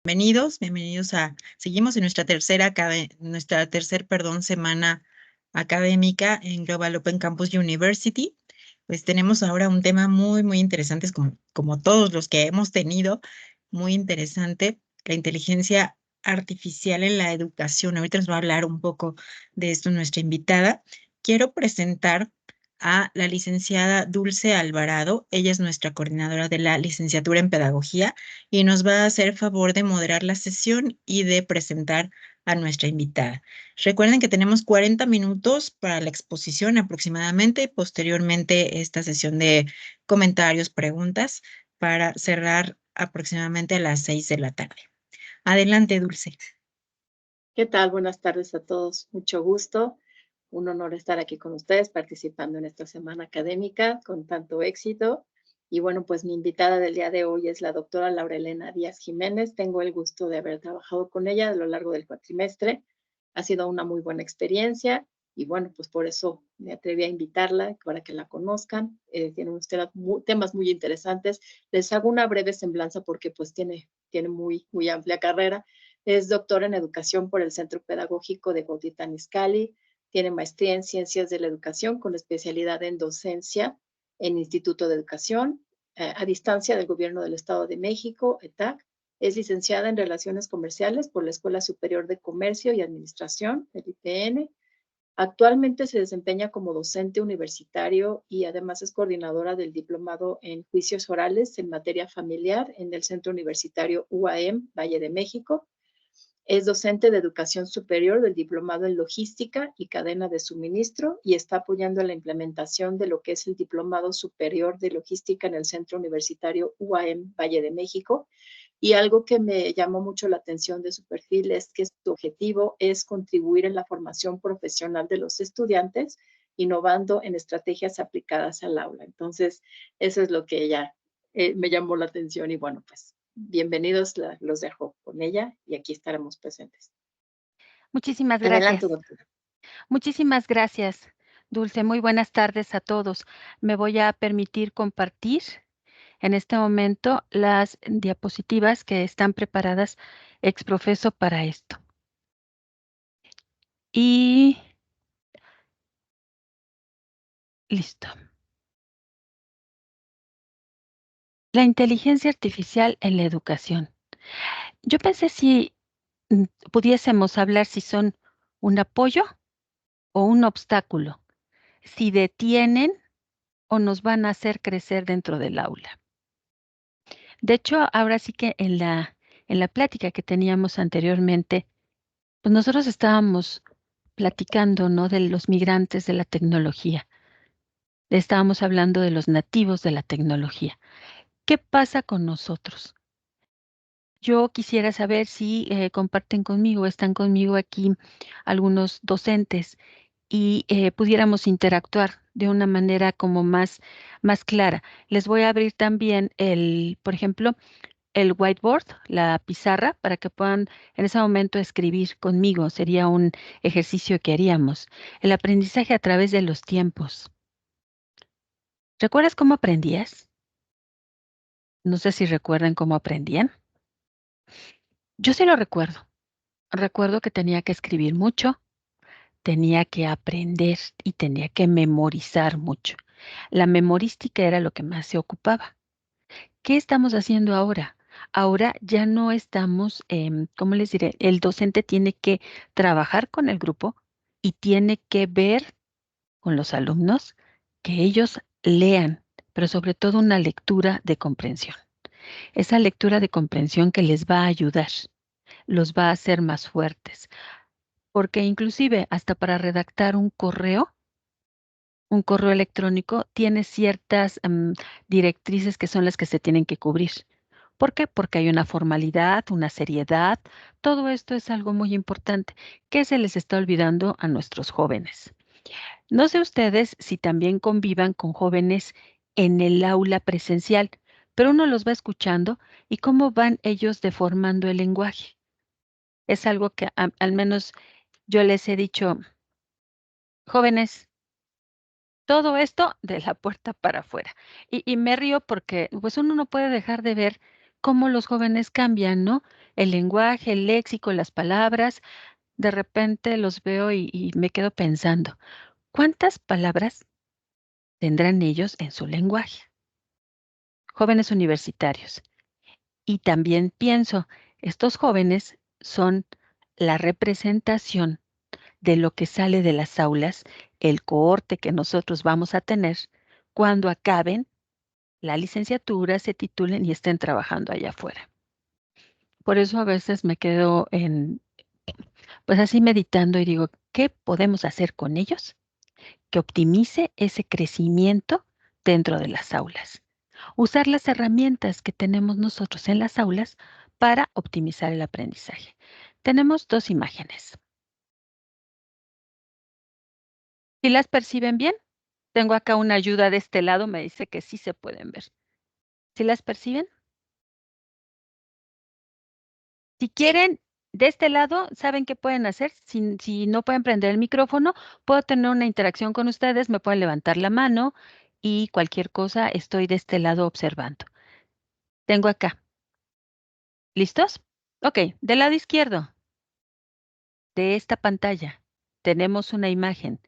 Bienvenidos seguimos en nuestra semana académica en Global Open Campus University. Pues tenemos ahora un tema muy interesante, como todos los que hemos tenido, muy interesante, la inteligencia artificial en la educación. Ahorita nos va a hablar un poco de esto nuestra invitada. Quiero presentar a la licenciada Dulce Alvarado. Ella es nuestra coordinadora de la licenciatura en Pedagogía y nos va a hacer favor de moderar la sesión y de presentar a nuestra invitada. Recuerden que tenemos 40 minutos para la exposición aproximadamente y posteriormente esta sesión de comentarios, preguntas, para cerrar aproximadamente a las 6 de la tarde. Adelante, Dulce. ¿Qué tal? Buenas tardes a todos. Mucho gusto. Un honor estar aquí con ustedes participando en esta semana académica con tanto éxito. Y bueno, pues mi invitada del día de hoy es la doctora Laura Elena Díaz Jiménez. Tengo el gusto de haber trabajado con ella a lo largo del cuatrimestre. Ha sido una muy buena experiencia y bueno, pues por eso me atreví a invitarla para que la conozcan. Tiene unos temas muy interesantes. Les hago una breve semblanza porque pues tiene muy amplia carrera. Es doctora en educación por el Centro Pedagógico de Cuautitlán Izcalli. Tiene maestría en Ciencias de la Educación con especialidad en docencia en Instituto de Educación, a distancia del Gobierno del Estado de México, ETAC. Es licenciada en Relaciones Comerciales por la Escuela Superior de Comercio y Administración, el IPN. Actualmente se desempeña como docente universitario y además es coordinadora del diplomado en juicios orales en materia familiar en el Centro Universitario UAM, Valle de México. Es docente de educación superior del diplomado en logística y cadena de suministro y está apoyando la implementación de lo que es el diplomado superior de logística en el Centro Universitario UAM Valle de México. Y algo que me llamó mucho la atención de su perfil es que su objetivo es contribuir en la formación profesional de los estudiantes, innovando en estrategias aplicadas al aula. Entonces, eso es lo que ella me llamó la atención y bueno, pues bienvenidos, los dejo con ella y aquí estaremos presentes. Muchísimas Adelante, gracias. doctora. Muchísimas gracias, Dulce. Muy buenas tardes a todos. Me voy a permitir compartir en este momento las diapositivas que están preparadas ex profeso para esto. Y listo. La inteligencia artificial en la educación. Yo pensé si pudiésemos hablar si son un apoyo o un obstáculo, si detienen o nos van a hacer crecer dentro del aula. De hecho, ahora sí que en la plática que teníamos anteriormente, pues nosotros estábamos platicando, ¿no? De los migrantes de la tecnología. Estábamos hablando de los nativos de la tecnología. ¿Qué pasa con nosotros? Yo quisiera saber si comparten conmigo, están conmigo aquí algunos docentes y pudiéramos interactuar de una manera como más clara. Les voy a abrir también por ejemplo, el whiteboard, la pizarra, para que puedan en ese momento escribir conmigo. Sería un ejercicio que haríamos. El aprendizaje a través de los tiempos. ¿Recuerdas cómo aprendías? No sé si recuerdan cómo aprendían. Yo sí lo recuerdo. Recuerdo que tenía que escribir mucho, tenía que aprender y tenía que memorizar mucho. La memorística era lo que más se ocupaba. ¿Qué estamos haciendo ahora? Ahora ya no estamos, ¿cómo les diré? El docente tiene que trabajar con el grupo y tiene que ver con los alumnos que ellos lean, pero sobre todo una lectura de comprensión. Esa lectura de comprensión que les va a ayudar, los va a hacer más fuertes, porque inclusive hasta para redactar un correo electrónico tiene ciertas directrices que son las que se tienen que cubrir. ¿Por qué? Porque hay una formalidad, una seriedad. Todo esto es algo muy importante que se les está olvidando a nuestros jóvenes. No sé ustedes si también convivan con jóvenes en el aula presencial, pero uno los va escuchando y cómo van ellos deformando el lenguaje. Es algo que al menos yo les he dicho, jóvenes, todo esto de la puerta para afuera. Y me río porque pues uno no puede dejar de ver cómo los jóvenes cambian, ¿no? El lenguaje, el léxico, las palabras. De repente los veo y me quedo pensando, ¿cuántas palabras tendrán ellos en su lenguaje? Jóvenes universitarios. Y también pienso, estos jóvenes son la representación de lo que sale de las aulas, el cohorte que nosotros vamos a tener cuando acaben la licenciatura, se titulen y estén trabajando allá afuera. Por eso a veces me quedo pues así meditando y digo, ¿qué podemos hacer con ellos que optimice ese crecimiento dentro de las aulas? Usar las herramientas que tenemos nosotros en las aulas para optimizar el aprendizaje. Tenemos dos imágenes. ¿Sí las perciben bien? Tengo acá una ayuda de este lado, me dice que sí se pueden ver. ¿Sí las perciben? Si quieren, de este lado, ¿saben qué pueden hacer? Si no pueden prender el micrófono, puedo tener una interacción con ustedes, me pueden levantar la mano y cualquier cosa estoy de este lado observando. Tengo acá. ¿Listos? Ok, del lado izquierdo de esta pantalla tenemos una imagen.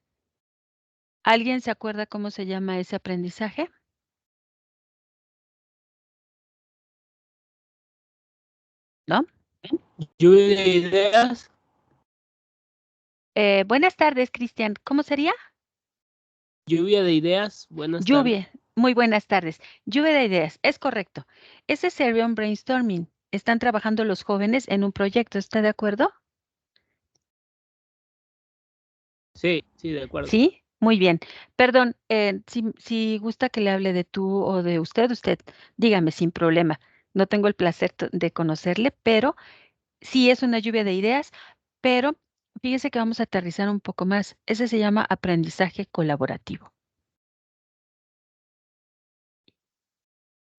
¿Alguien se acuerda cómo se llama ese aprendizaje? ¿No? Lluvia de ideas, Buenas tardes, Cristian. ¿Cómo sería? lluvia de ideas, buenas tardes. Lluvia. Muy buenas tardes. Lluvia de ideas. Es correcto. Ese sería un brainstorming. Están trabajando los jóvenes en un proyecto. ¿Está de acuerdo? Sí, sí, de acuerdo. Sí. Muy bien. Perdón, si gusta que le hable de tú o de usted, dígame sin problema. No tengo el placer de conocerle, pero sí es una lluvia de ideas, pero fíjese que vamos a aterrizar un poco más. Ese se llama aprendizaje colaborativo.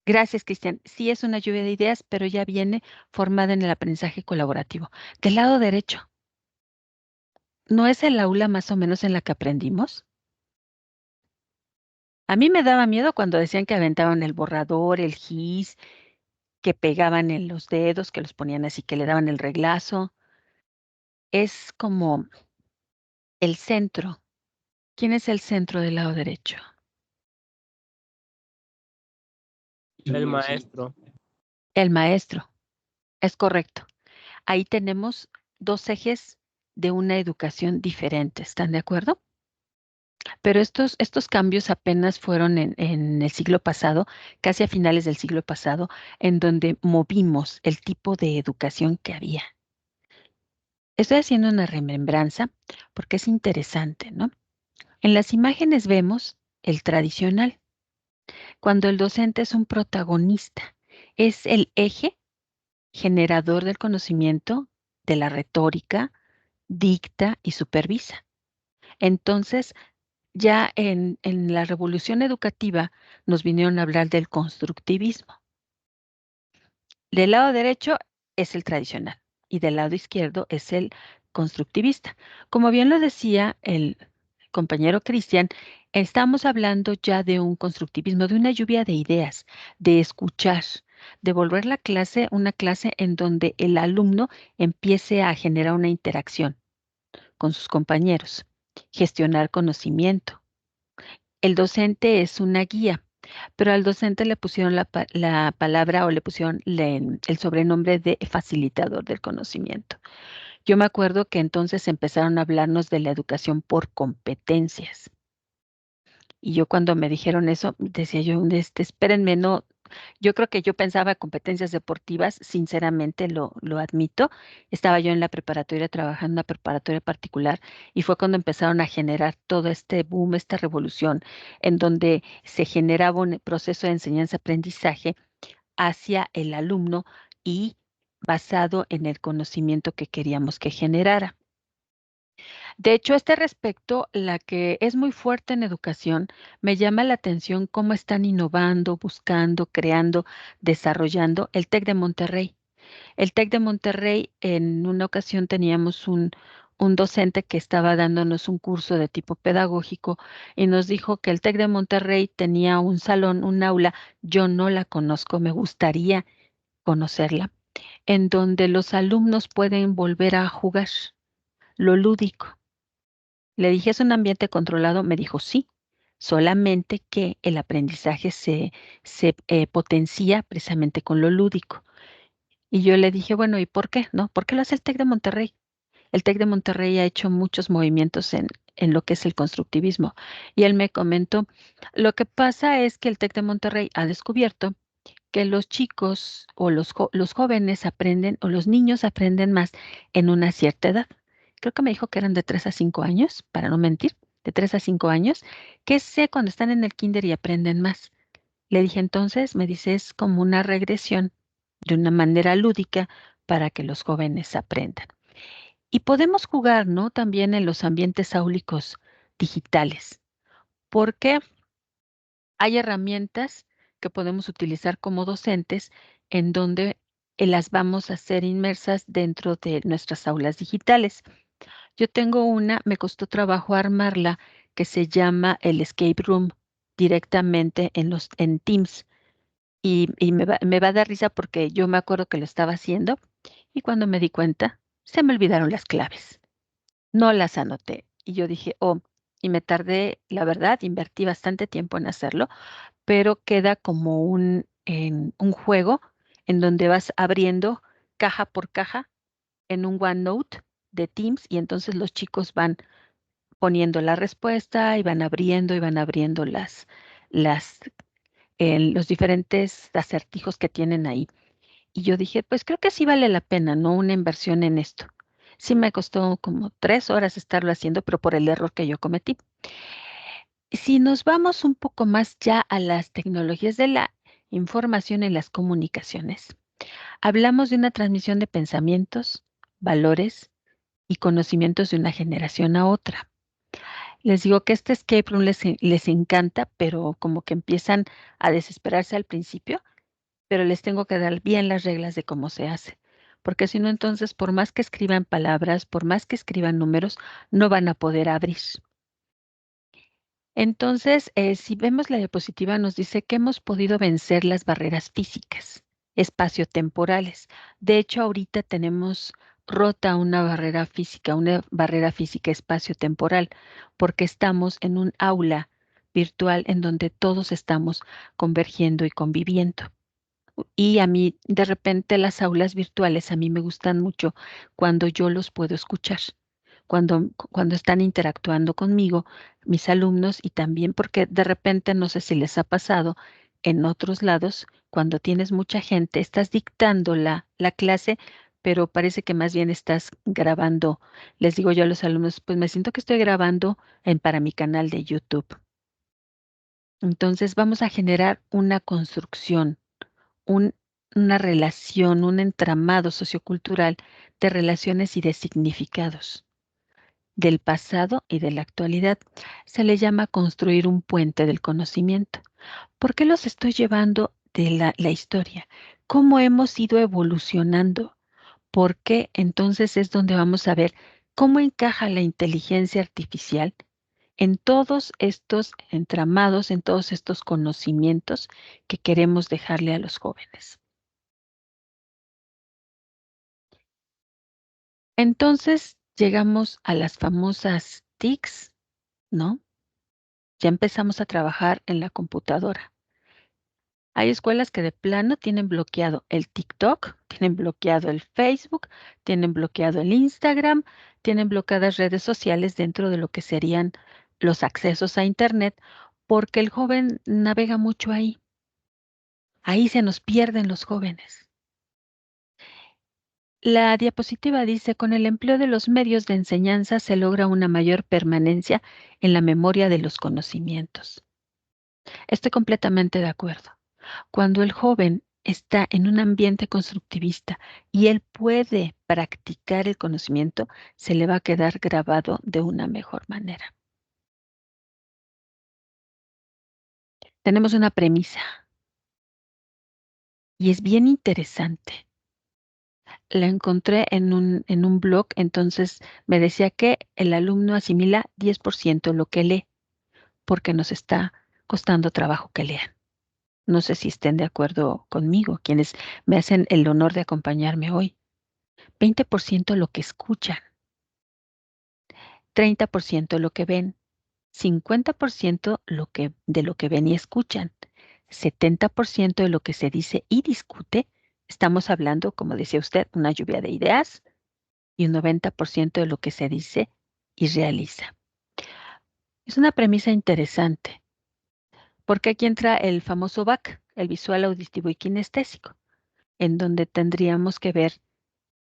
Gracias, Cristian. Sí es una lluvia de ideas, pero ya viene formada en el aprendizaje colaborativo. Del lado derecho, ¿no es el aula más o menos en la que aprendimos? A mí me daba miedo cuando decían que aventaban el borrador, el gis, que pegaban en los dedos, que los ponían así, que le daban el reglazo. Es como el centro. ¿Quién es el centro del lado derecho? El maestro. El maestro. Es correcto. Ahí tenemos dos ejes de una educación diferente. ¿Están de acuerdo? Pero estos cambios apenas fueron en el siglo pasado, casi a finales del siglo pasado, en donde movimos el tipo de educación que había. Estoy haciendo una remembranza porque es interesante, ¿no? En las imágenes vemos el tradicional, cuando el docente es un protagonista, es el eje generador del conocimiento, de la retórica, dicta y supervisa. Entonces, ya en la revolución educativa nos vinieron a hablar del constructivismo. Del lado derecho es el tradicional y del lado izquierdo es el constructivista. Como bien lo decía el compañero Cristian, estamos hablando ya de un constructivismo, de una lluvia de ideas, de escuchar, de volver la clase una clase en donde el alumno empiece a generar una interacción con sus compañeros, gestionar conocimiento. El docente es una guía, pero al docente le pusieron la palabra o le pusieron el sobrenombre de facilitador del conocimiento. Yo me acuerdo que entonces empezaron a hablarnos de la educación por competencias. Y yo cuando me dijeron eso, decía yo, espérenme, no, yo creo que yo pensaba competencias deportivas, sinceramente lo admito. Estaba yo en la preparatoria trabajando en una preparatoria particular y fue cuando empezaron a generar todo este boom, esta revolución, en donde se generaba un proceso de enseñanza-aprendizaje hacia el alumno y basado en el conocimiento que queríamos que generara. De hecho, a este respecto, la que es muy fuerte en educación, me llama la atención cómo están innovando, buscando, creando, desarrollando el TEC de Monterrey. El TEC de Monterrey, en una ocasión teníamos un docente que estaba dándonos un curso de tipo pedagógico y nos dijo que el TEC de Monterrey tenía un salón, un aula, yo no la conozco, me gustaría conocerla, en donde los alumnos pueden volver a jugar, lo lúdico. Le dije, ¿es un ambiente controlado? Me dijo, sí, solamente que el aprendizaje se potencia precisamente con lo lúdico. Y yo le dije, bueno, ¿y por qué? ¿No? ¿Por qué lo hace el TEC de Monterrey? El TEC de Monterrey ha hecho muchos movimientos en lo que es el constructivismo. Y él me comentó, lo que pasa es que el TEC de Monterrey ha descubierto que los chicos o los jóvenes aprenden o los niños aprenden más en una cierta edad. Creo que me dijo que eran de 3 a 5 años, para no mentir, de 3 a 5 años, que sé cuando están en el kinder y aprenden más. Le dije entonces, me dice, es como una regresión de una manera lúdica para que los jóvenes aprendan. Y podemos jugar, ¿no? También en los ambientes áulicos digitales, porque hay herramientas que podemos utilizar como docentes en donde las vamos a hacer inmersas dentro de nuestras aulas digitales. Yo tengo una, me costó trabajo armarla, que se llama el Escape Room directamente en Teams. Y me va a dar risa porque yo me acuerdo que lo estaba haciendo y cuando me di cuenta, se me olvidaron las claves. No las anoté. Y yo dije, oh, y me tardé, la verdad, invertí bastante tiempo en hacerlo, pero queda como un juego en donde vas abriendo caja por caja en un OneNote de Teams y entonces los chicos van poniendo la respuesta y van abriendo las, los diferentes acertijos que tienen ahí. Y yo dije, pues creo que sí vale la pena, ¿no? Una inversión en esto. Sí me costó como 3 horas estarlo haciendo, pero por el error que yo cometí. Si nos vamos un poco más ya a las tecnologías de la información y las comunicaciones, hablamos de una transmisión de pensamientos, valores y conocimientos de una generación a otra. Les digo que este escape room les encanta, pero como que empiezan a desesperarse al principio, pero les tengo que dar bien las reglas de cómo se hace. Porque si no, entonces, por más que escriban palabras, por más que escriban números, no van a poder abrir. Entonces, si vemos la diapositiva, nos dice que hemos podido vencer las barreras físicas, espaciotemporales. De hecho, ahorita tenemos rota una barrera física espaciotemporal, porque estamos en un aula virtual en donde todos estamos convergiendo y conviviendo. Y a mí, de repente, las aulas virtuales a mí me gustan mucho cuando yo los puedo escuchar, cuando están interactuando conmigo, mis alumnos, y también porque de repente, no sé si les ha pasado en otros lados, cuando tienes mucha gente, estás dictando la clase, pero parece que más bien estás grabando. Les digo yo a los alumnos, pues me siento que estoy grabando para mi canal de YouTube. Entonces, vamos a generar una construcción un- una relación, un entramado sociocultural de relaciones y de significados del pasado y de la actualidad. Se le llama construir un puente del conocimiento. ¿Por qué los estoy llevando de la historia? ¿Cómo hemos ido evolucionando? Porque entonces es donde vamos a ver cómo encaja la inteligencia artificial en todos estos entramados, en todos estos conocimientos que queremos dejarle a los jóvenes. Entonces llegamos a las famosas TICs, ¿no? Ya empezamos a trabajar en la computadora. Hay escuelas que de plano tienen bloqueado el TikTok, tienen bloqueado el Facebook, tienen bloqueado el Instagram, tienen bloqueadas redes sociales dentro de lo que serían los accesos a Internet, porque el joven navega mucho ahí. Ahí se nos pierden los jóvenes. La diapositiva dice, con el empleo de los medios de enseñanza se logra una mayor permanencia en la memoria de los conocimientos. Estoy completamente de acuerdo. Cuando el joven está en un ambiente constructivista y él puede practicar el conocimiento, se le va a quedar grabado de una mejor manera. Tenemos una premisa y es bien interesante. La encontré en un blog, entonces me decía que el alumno asimila 10% lo que lee, porque nos está costando trabajo que lean. No sé si estén de acuerdo conmigo, quienes me hacen el honor de acompañarme hoy. 20% lo que escuchan, 30% lo que ven, 50% de lo que ven y escuchan, 70% de lo que se dice y discute. Estamos hablando, como decía usted, una lluvia de ideas, y un 90% de lo que se dice y realiza. Es una premisa interesante, porque aquí entra el famoso VAC, el visual, auditivo y kinestésico, en donde tendríamos que ver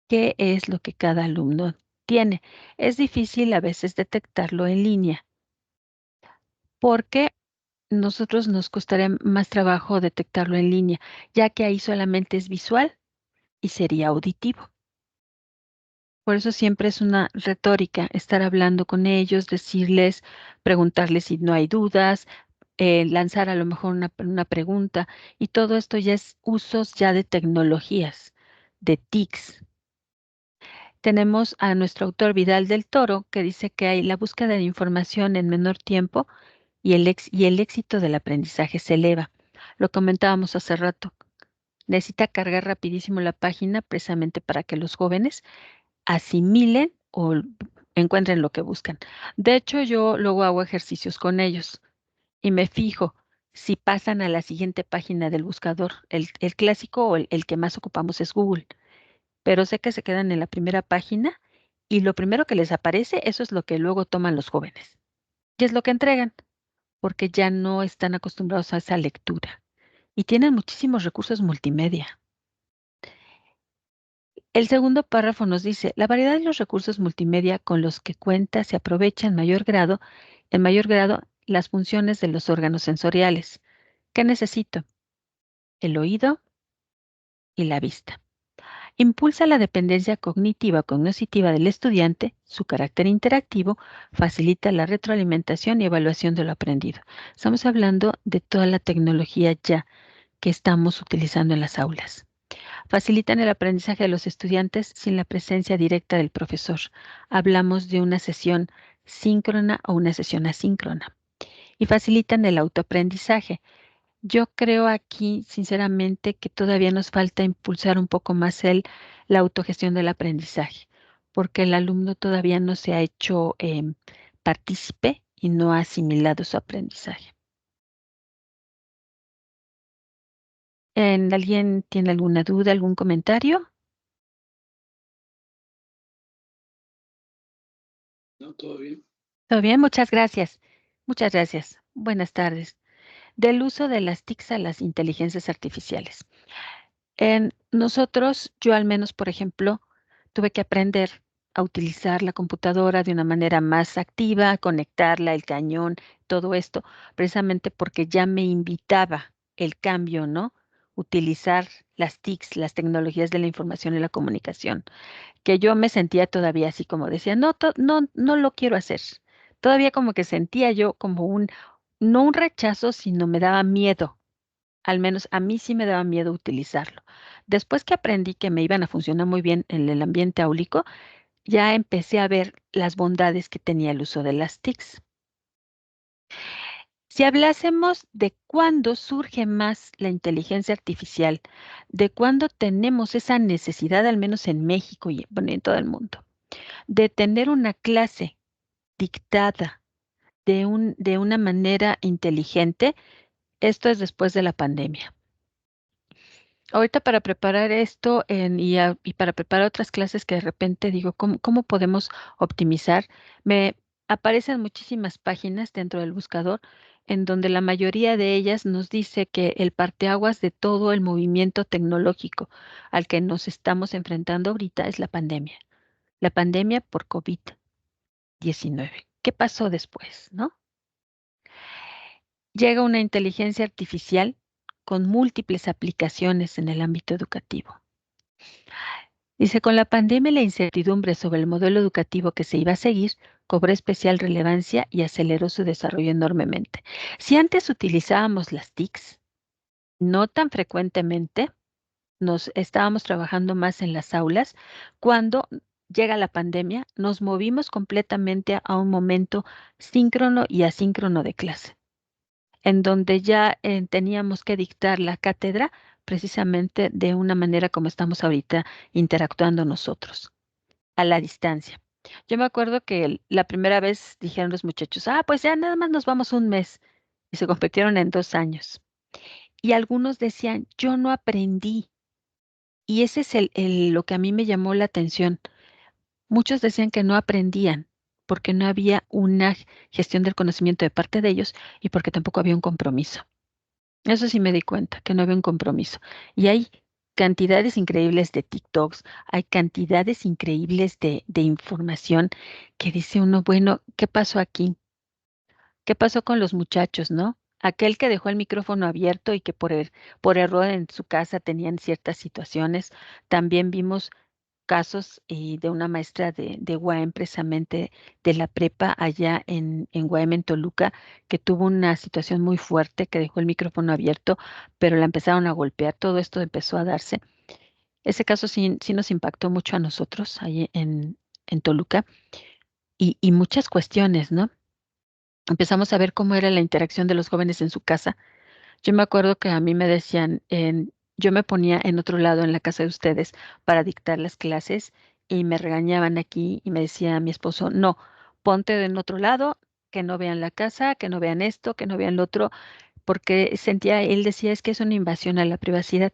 qué es lo que cada alumno tiene. Es difícil a veces detectarlo en línea, porque nosotros nos costaría más trabajo detectarlo en línea, ya que ahí solamente es visual y sería auditivo. Por eso siempre es una retórica estar hablando con ellos, decirles, preguntarles si no hay dudas, lanzar a lo mejor una pregunta, y todo esto ya es usos ya de tecnologías, de TICs. Tenemos a nuestro autor Vidal del Toro, que dice que hay la búsqueda de información en menor tiempo y el éxito del aprendizaje se eleva. Lo comentábamos hace rato. Necesita cargar rapidísimo la página precisamente para que los jóvenes asimilen o encuentren lo que buscan. De hecho, yo luego hago ejercicios con ellos y me fijo si pasan a la siguiente página del buscador. El clásico o el que más ocupamos es Google, pero sé que se quedan en la primera página y lo primero que les aparece, eso es lo que luego toman los jóvenes. Y es lo que entregan, porque ya no están acostumbrados a esa lectura y tienen muchísimos recursos multimedia. El segundo párrafo nos dice, la variedad de los recursos multimedia con los que cuenta se aprovecha en mayor grado las funciones de los órganos sensoriales. ¿Qué necesito? El oído y la vista. Impulsa la dependencia cognitiva o cognoscitiva del estudiante, su carácter interactivo, facilita la retroalimentación y evaluación de lo aprendido. Estamos hablando de toda la tecnología ya que estamos utilizando en las aulas. Facilitan el aprendizaje de los estudiantes sin la presencia directa del profesor. Hablamos de una sesión síncrona o una sesión asíncrona. Y facilitan el autoaprendizaje. Yo creo aquí, sinceramente, que todavía nos falta impulsar un poco más la autogestión del aprendizaje, porque el alumno todavía no se ha hecho partícipe y no ha asimilado su aprendizaje. ¿Alguien tiene alguna duda, algún comentario? No, todo bien. Todo bien, muchas gracias. Muchas gracias. Buenas tardes. Del uso de las TICs a las inteligencias artificiales. Nosotros, yo al menos, por ejemplo, tuve que aprender a utilizar la computadora de una manera más activa, conectarla, el cañón, todo esto, precisamente porque ya me invitaba el cambio, ¿no? Utilizar las TICs, las tecnologías de la información y la comunicación, que yo me sentía todavía así como decía, no, no lo quiero hacer. Todavía como que sentía yo como no un rechazo, sino me daba miedo. Al menos a mí sí me daba miedo utilizarlo. Después que aprendí que me iban a funcionar muy bien en el ambiente áulico, ya empecé a ver las bondades que tenía el uso de las TICs. Si hablásemos de cuándo surge más la inteligencia artificial, de cuándo tenemos esa necesidad, al menos en México y bueno, en todo el mundo, de tener una clase dictada de una manera inteligente, esto es después de la pandemia. Ahorita para preparar esto y para preparar otras clases que de repente digo, ¿cómo podemos optimizar? Me aparecen muchísimas páginas dentro del buscador en donde la mayoría de ellas nos dice que el parteaguas de todo el movimiento tecnológico al que nos estamos enfrentando ahorita es la pandemia por COVID-19. ¿Qué pasó después, no? Llega una inteligencia artificial con múltiples aplicaciones en el ámbito educativo. Dice, con la pandemia y la incertidumbre sobre el modelo educativo que se iba a seguir, cobró especial relevancia y aceleró su desarrollo enormemente. Si antes utilizábamos las TICs, no tan frecuentemente, nos estábamos trabajando más en las aulas, cuando llega la pandemia, nos movimos completamente a un momento síncrono y asíncrono de clase. en donde ya teníamos que dictar la cátedra precisamente de una manera como estamos ahorita interactuando nosotros, a la distancia. Yo me acuerdo que la primera vez dijeron los muchachos, pues ya nada más nos vamos un mes, y se convirtieron en 2 años. Y algunos decían, yo no aprendí. Y ese es lo que a mí me llamó la atención. Muchos decían que no aprendían porque no había una gestión del conocimiento de parte de ellos y porque tampoco había un compromiso. Eso sí me di cuenta, que no había un compromiso. Y hay cantidades increíbles de TikToks, hay cantidades increíbles de información que dice uno, bueno, ¿qué pasó aquí? ¿Qué pasó con los muchachos, no? Aquel que dejó el micrófono abierto y que por error en su casa tenían ciertas situaciones. También vimos casos de una maestra de UAM, precisamente de la prepa allá en UAM, en Toluca, que tuvo una situación muy fuerte, que dejó el micrófono abierto, pero la empezaron a golpear. Todo esto empezó a darse. Ese caso sí nos impactó mucho a nosotros ahí en Toluca y muchas cuestiones, ¿no? Empezamos a ver cómo era la interacción de los jóvenes en su casa. Yo me acuerdo que a mí me decían, yo me ponía en otro lado en la casa de ustedes para dictar las clases y me regañaban aquí y me decía mi esposo, no, ponte en otro lado, que no vean la casa, que no vean esto, que no vean lo otro, porque él decía, es que es una invasión a la privacidad.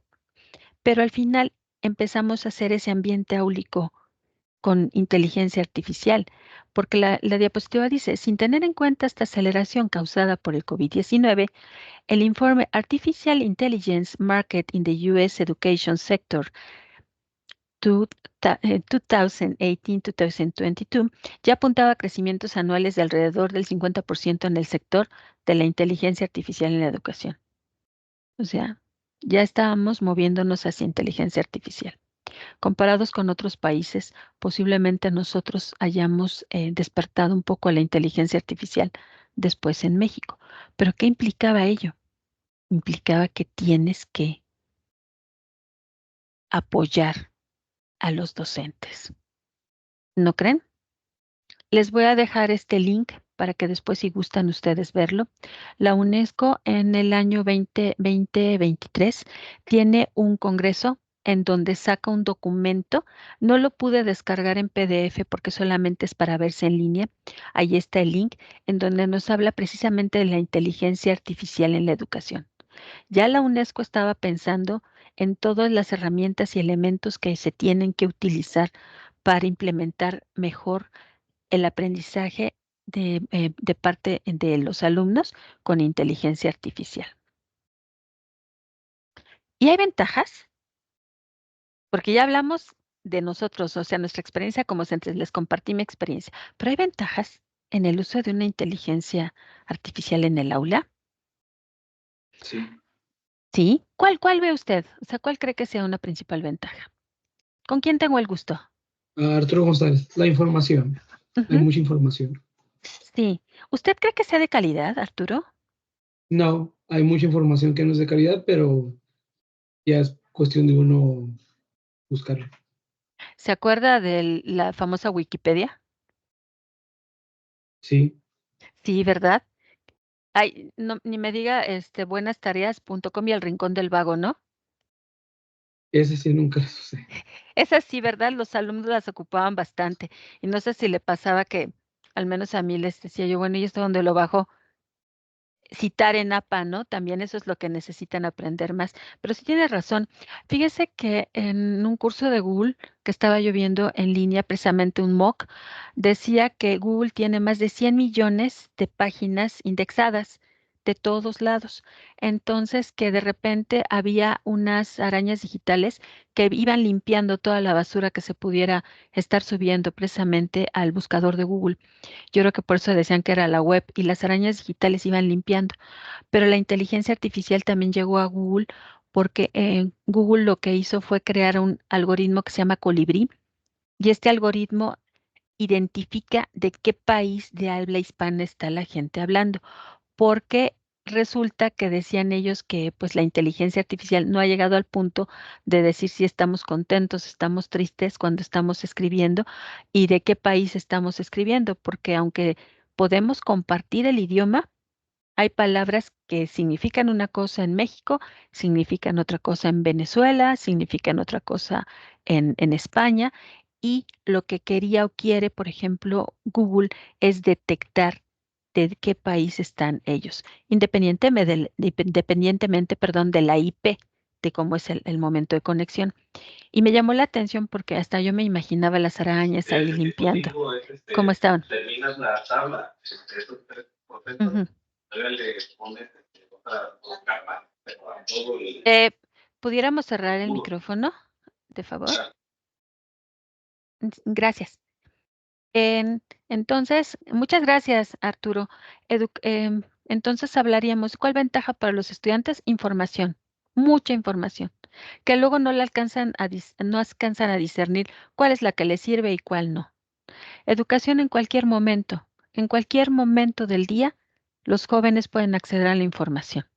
Pero al final empezamos a hacer ese ambiente áulico con inteligencia artificial, porque la diapositiva dice, sin tener en cuenta esta aceleración causada por el COVID-19, el informe Artificial Intelligence Market in the U.S. Education Sector 2018-2022 ya apuntaba a crecimientos anuales de alrededor del 50% en el sector de la inteligencia artificial en la educación. O sea, ya estábamos moviéndonos hacia inteligencia artificial. Comparados con otros países, posiblemente nosotros hayamos despertado un poco a la inteligencia artificial después en México. ¿Pero qué implicaba ello? Implicaba que tienes que apoyar a los docentes. ¿No creen? Les voy a dejar este link para que después, si gustan ustedes verlo. La UNESCO en el año 2023 tiene un congreso en donde saca un documento. No lo pude descargar en PDF porque solamente es para verse en línea. Ahí está el link en donde nos habla precisamente de la inteligencia artificial en la educación. Ya la UNESCO estaba pensando en todas las herramientas y elementos que se tienen que utilizar para implementar mejor el aprendizaje de parte de los alumnos con inteligencia artificial. ¿Y hay ventajas? Porque ya hablamos de nosotros, o sea, nuestra experiencia como docentes, les compartí mi experiencia, pero hay ventajas en el uso de una inteligencia artificial en el aula. Sí. ¿Sí? ¿Cuál ve usted? O sea, ¿cuál cree que sea una principal ventaja? ¿Con quién tengo el gusto? Arturo González, la información. Hay mucha información. Sí. ¿Usted cree que sea de calidad, Arturo? No, hay mucha información que no es de calidad, pero ya es cuestión de uno buscarla. ¿Se acuerda de la famosa Wikipedia? Sí. Sí, ¿verdad? Ay, no, ni me diga buenastareas.com y el Rincón del Vago, ¿no? Ese sí nunca lo usé. Es así, ¿verdad? Los alumnos las ocupaban bastante. Y no sé si le pasaba que, al menos a mí les decía yo, bueno, ¿y esto dónde lo bajo? Citar en APA, ¿no? También eso es lo que necesitan aprender más. Pero sí tiene razón. Fíjese que en un curso de Google que estaba yo viendo en línea, precisamente un mock, decía que Google tiene más de 100 millones de páginas indexadas de todos lados. Entonces, que de repente había unas arañas digitales que iban limpiando toda la basura que se pudiera estar subiendo precisamente al buscador de Google. Yo creo que por eso decían que era la web y las arañas digitales iban limpiando. Pero la inteligencia artificial también llegó a Google porque Google lo que hizo fue crear un algoritmo que se llama Colibrí y este algoritmo identifica de qué país de habla hispana está la gente hablando, porque resulta que decían ellos que pues la inteligencia artificial no ha llegado al punto de decir si estamos contentos, estamos tristes cuando estamos escribiendo y de qué país estamos escribiendo, porque aunque podemos compartir el idioma, Hay palabras que significan una cosa en México, significan otra cosa en Venezuela, significan otra cosa en España. Y lo que quería o quiere, por ejemplo, Google, es detectar de qué país están ellos, independientemente, perdón, de la IP, de cómo es el momento de conexión. Y me llamó la atención porque hasta yo me imaginaba las arañas ahí limpiando. ¿Cómo estaban? Terminas la tabla, esos tres procesos, Ujú. luego le pones otra capa, pero a todo el... ¿Pudiéramos cerrar el micrófono, de favor? Gracias. Entonces, muchas gracias, Arturo. Entonces hablaríamos, ¿cuál ventaja para los estudiantes? Información, mucha información, que luego no le alcanzan no alcanzan a discernir cuál es la que les sirve y cuál no. Educación en cualquier momento del día, los jóvenes pueden acceder a la información,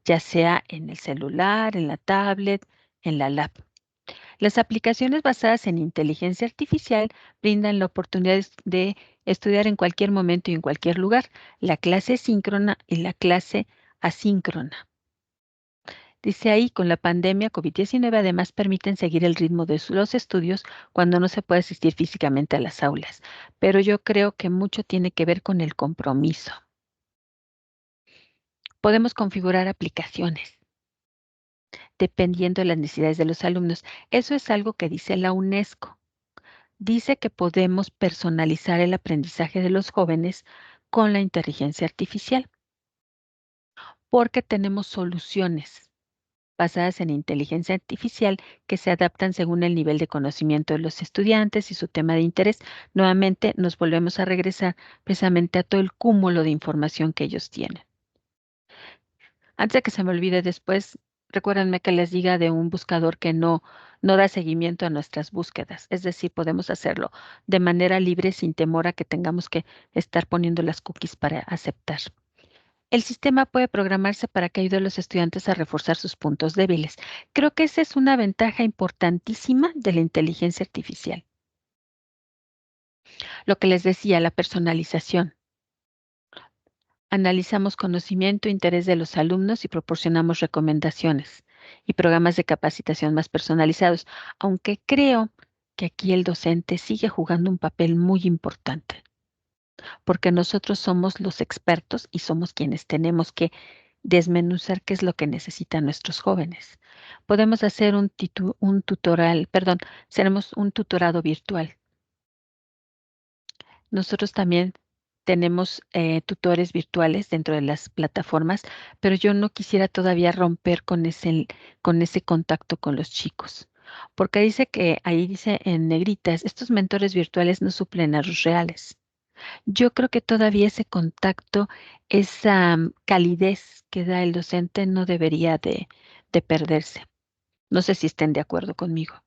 ya sea en el celular, en la tablet, en la lab. Las aplicaciones basadas en inteligencia artificial brindan la oportunidad de estudiar en cualquier momento y en cualquier lugar, la clase síncrona y la clase asíncrona. Dice ahí, con la pandemia COVID-19 además permiten seguir el ritmo de los estudios cuando no se puede asistir físicamente a las aulas, pero yo creo que mucho tiene que ver con el compromiso. Podemos configurar aplicaciones dependiendo de las necesidades de los alumnos. Eso es algo que dice la UNESCO. Dice que podemos personalizar el aprendizaje de los jóvenes con la inteligencia artificial, porque tenemos soluciones basadas en inteligencia artificial que se adaptan según el nivel de conocimiento de los estudiantes y su tema de interés. Nuevamente nos volvemos a regresar precisamente a todo el cúmulo de información que ellos tienen. Antes de que se me olvide después, recuérdenme que les diga de un buscador que no da seguimiento a nuestras búsquedas. Es decir, podemos hacerlo de manera libre sin temor a que tengamos que estar poniendo las cookies para aceptar. El sistema puede programarse para que ayude a los estudiantes a reforzar sus puntos débiles. Creo que esa es una ventaja importantísima de la inteligencia artificial. Lo que les decía, la personalización. Analizamos conocimiento e interés de los alumnos y proporcionamos recomendaciones y programas de capacitación más personalizados, aunque creo que aquí el docente sigue jugando un papel muy importante, porque nosotros somos los expertos y somos quienes tenemos que desmenuzar qué es lo que necesitan nuestros jóvenes. Podemos hacer seremos un tutorado virtual. Nosotros también tenemos tutores virtuales dentro de las plataformas, pero yo no quisiera todavía romper con ese contacto con los chicos, porque ahí dice en negritas, estos mentores virtuales no suplen a los reales. Yo creo que todavía ese contacto, esa calidez que da el docente no debería de perderse. No sé si estén de acuerdo conmigo.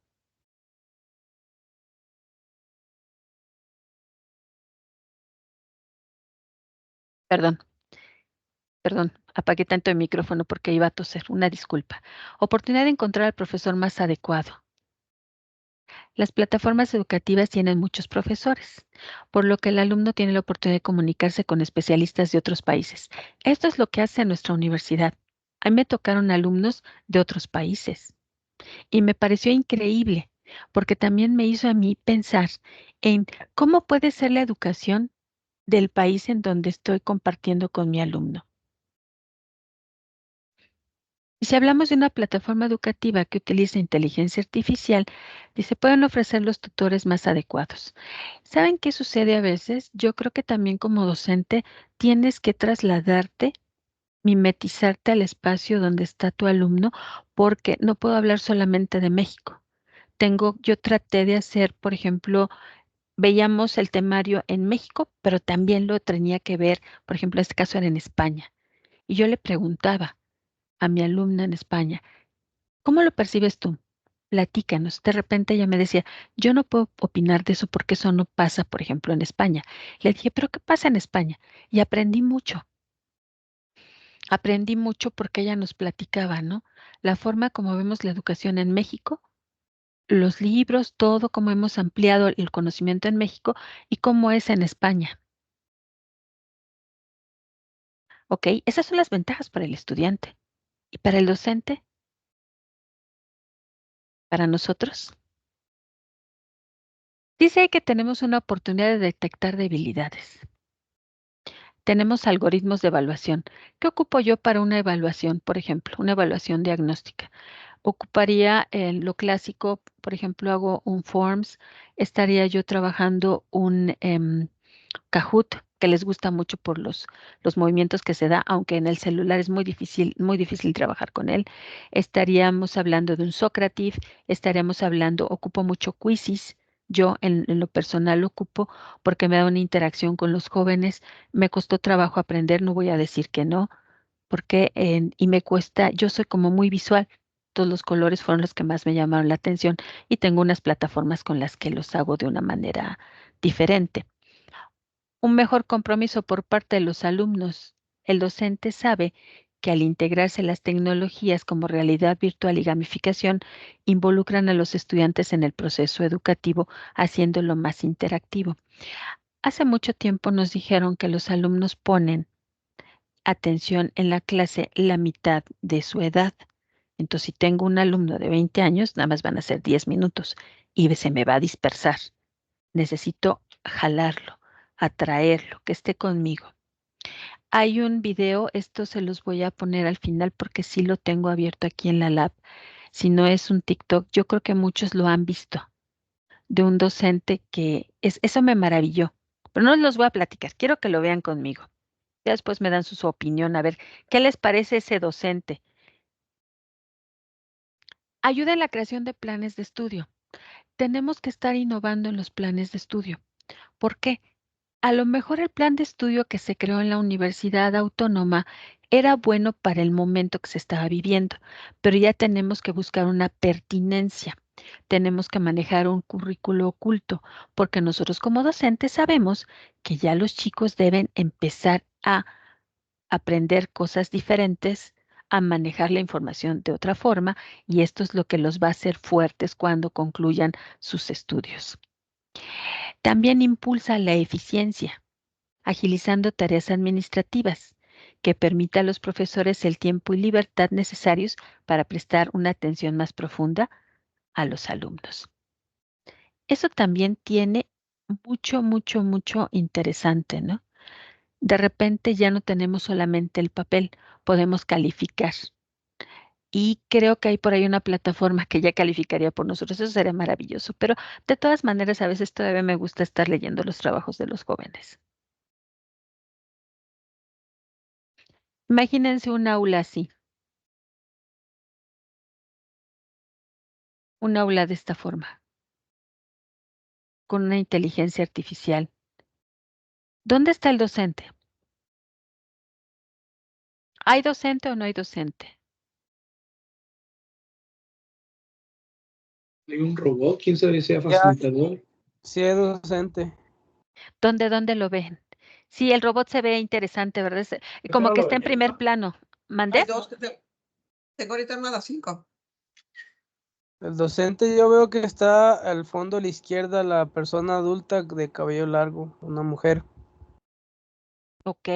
Perdón, apagué tanto el micrófono porque iba a toser. Una disculpa. Oportunidad de encontrar al profesor más adecuado. Las plataformas educativas tienen muchos profesores, por lo que el alumno tiene la oportunidad de comunicarse con especialistas de otros países. Esto es lo que hace nuestra universidad. A mí me tocaron alumnos de otros países y me pareció increíble porque también me hizo a mí pensar en cómo puede ser la educación del país en donde estoy compartiendo con mi alumno. Y si hablamos de una plataforma educativa que utiliza inteligencia artificial, dice, pueden ofrecer los tutores más adecuados. ¿Saben qué sucede a veces? Yo creo que también como docente tienes que trasladarte, mimetizarte al espacio donde está tu alumno, porque no puedo hablar solamente de México. Yo traté de hacer, por ejemplo, veíamos el temario en México, pero también lo tenía que ver, por ejemplo, en este caso era en España. Y yo le preguntaba a mi alumna en España, ¿cómo lo percibes tú? Platícanos. De repente ella me decía, yo no puedo opinar de eso porque eso no pasa, por ejemplo, en España. Le dije, ¿pero qué pasa en España? Y aprendí mucho. Aprendí mucho porque ella nos platicaba, ¿no? La forma como vemos la educación en México, los libros, todo, cómo hemos ampliado el conocimiento en México y cómo es en España. ¿Ok? Esas son las ventajas para el estudiante. ¿Y para el docente? ¿Para nosotros? Dice que tenemos una oportunidad de detectar debilidades. Tenemos algoritmos de evaluación. ¿Qué ocupo yo para una evaluación, por ejemplo, una evaluación diagnóstica? Ocuparía lo clásico, por ejemplo, hago un Forms, estaría yo trabajando un Kahoot, que les gusta mucho por los movimientos que se da, aunque en el celular es muy difícil trabajar con él. Estaríamos hablando de un Socrative, estaríamos hablando, ocupo mucho Quizzes. Yo en lo personal lo ocupo porque me da una interacción con los jóvenes. Me costó trabajo aprender, no voy a decir que no, porque y me cuesta, yo soy como muy visual. Todos los colores fueron los que más me llamaron la atención y tengo unas plataformas con las que los hago de una manera diferente. Un mejor compromiso por parte de los alumnos. El docente sabe que al integrarse las tecnologías como realidad virtual y gamificación, involucran a los estudiantes en el proceso educativo, haciéndolo más interactivo. Hace mucho tiempo nos dijeron que los alumnos ponen atención en la clase la mitad de su edad. Entonces, si tengo un alumno de 20 años, nada más van a ser 10 minutos y se me va a dispersar. Necesito jalarlo, atraerlo, que esté conmigo. Hay un video, esto se los voy a poner al final porque sí lo tengo abierto aquí en la lab. Si no es un TikTok, yo creo que muchos lo han visto, de un docente eso me maravilló. Pero no los voy a platicar, quiero que lo vean conmigo. Ya después me dan su opinión, a ver, ¿qué les parece ese docente? Ayuda en la creación de planes de estudio. Tenemos que estar innovando en los planes de estudio. ¿Por qué? A lo mejor el plan de estudio que se creó en la Universidad Autónoma era bueno para el momento que se estaba viviendo, pero ya tenemos que buscar una pertinencia. Tenemos que manejar un currículo oculto, porque nosotros como docentes sabemos que ya los chicos deben empezar a aprender cosas diferentes, a manejar la información de otra forma, y esto es lo que los va a hacer fuertes cuando concluyan sus estudios. También impulsa la eficiencia, agilizando tareas administrativas, que permita a los profesores el tiempo y libertad necesarios para prestar una atención más profunda a los alumnos. Eso también tiene mucho interesante, ¿no? De repente ya no tenemos solamente el papel, podemos calificar. Y creo que hay por ahí una plataforma que ya calificaría por nosotros. Eso sería maravilloso. Pero de todas maneras, a veces todavía me gusta estar leyendo los trabajos de los jóvenes. Imagínense un aula así. Un aula de esta forma, con una inteligencia artificial. ¿Dónde está el docente? ¿Hay docente o no hay docente? Hay un robot, quién sabe si sea facilitador. Sí, es docente. ¿Dónde lo ven? Sí, el robot se ve interesante, ¿verdad? Como que está en primer plano. ¿Mandé? Hay dos que tengo ahorita una a las 5. El docente yo veo que está al fondo a la izquierda, la persona adulta de cabello largo, una mujer. Ok.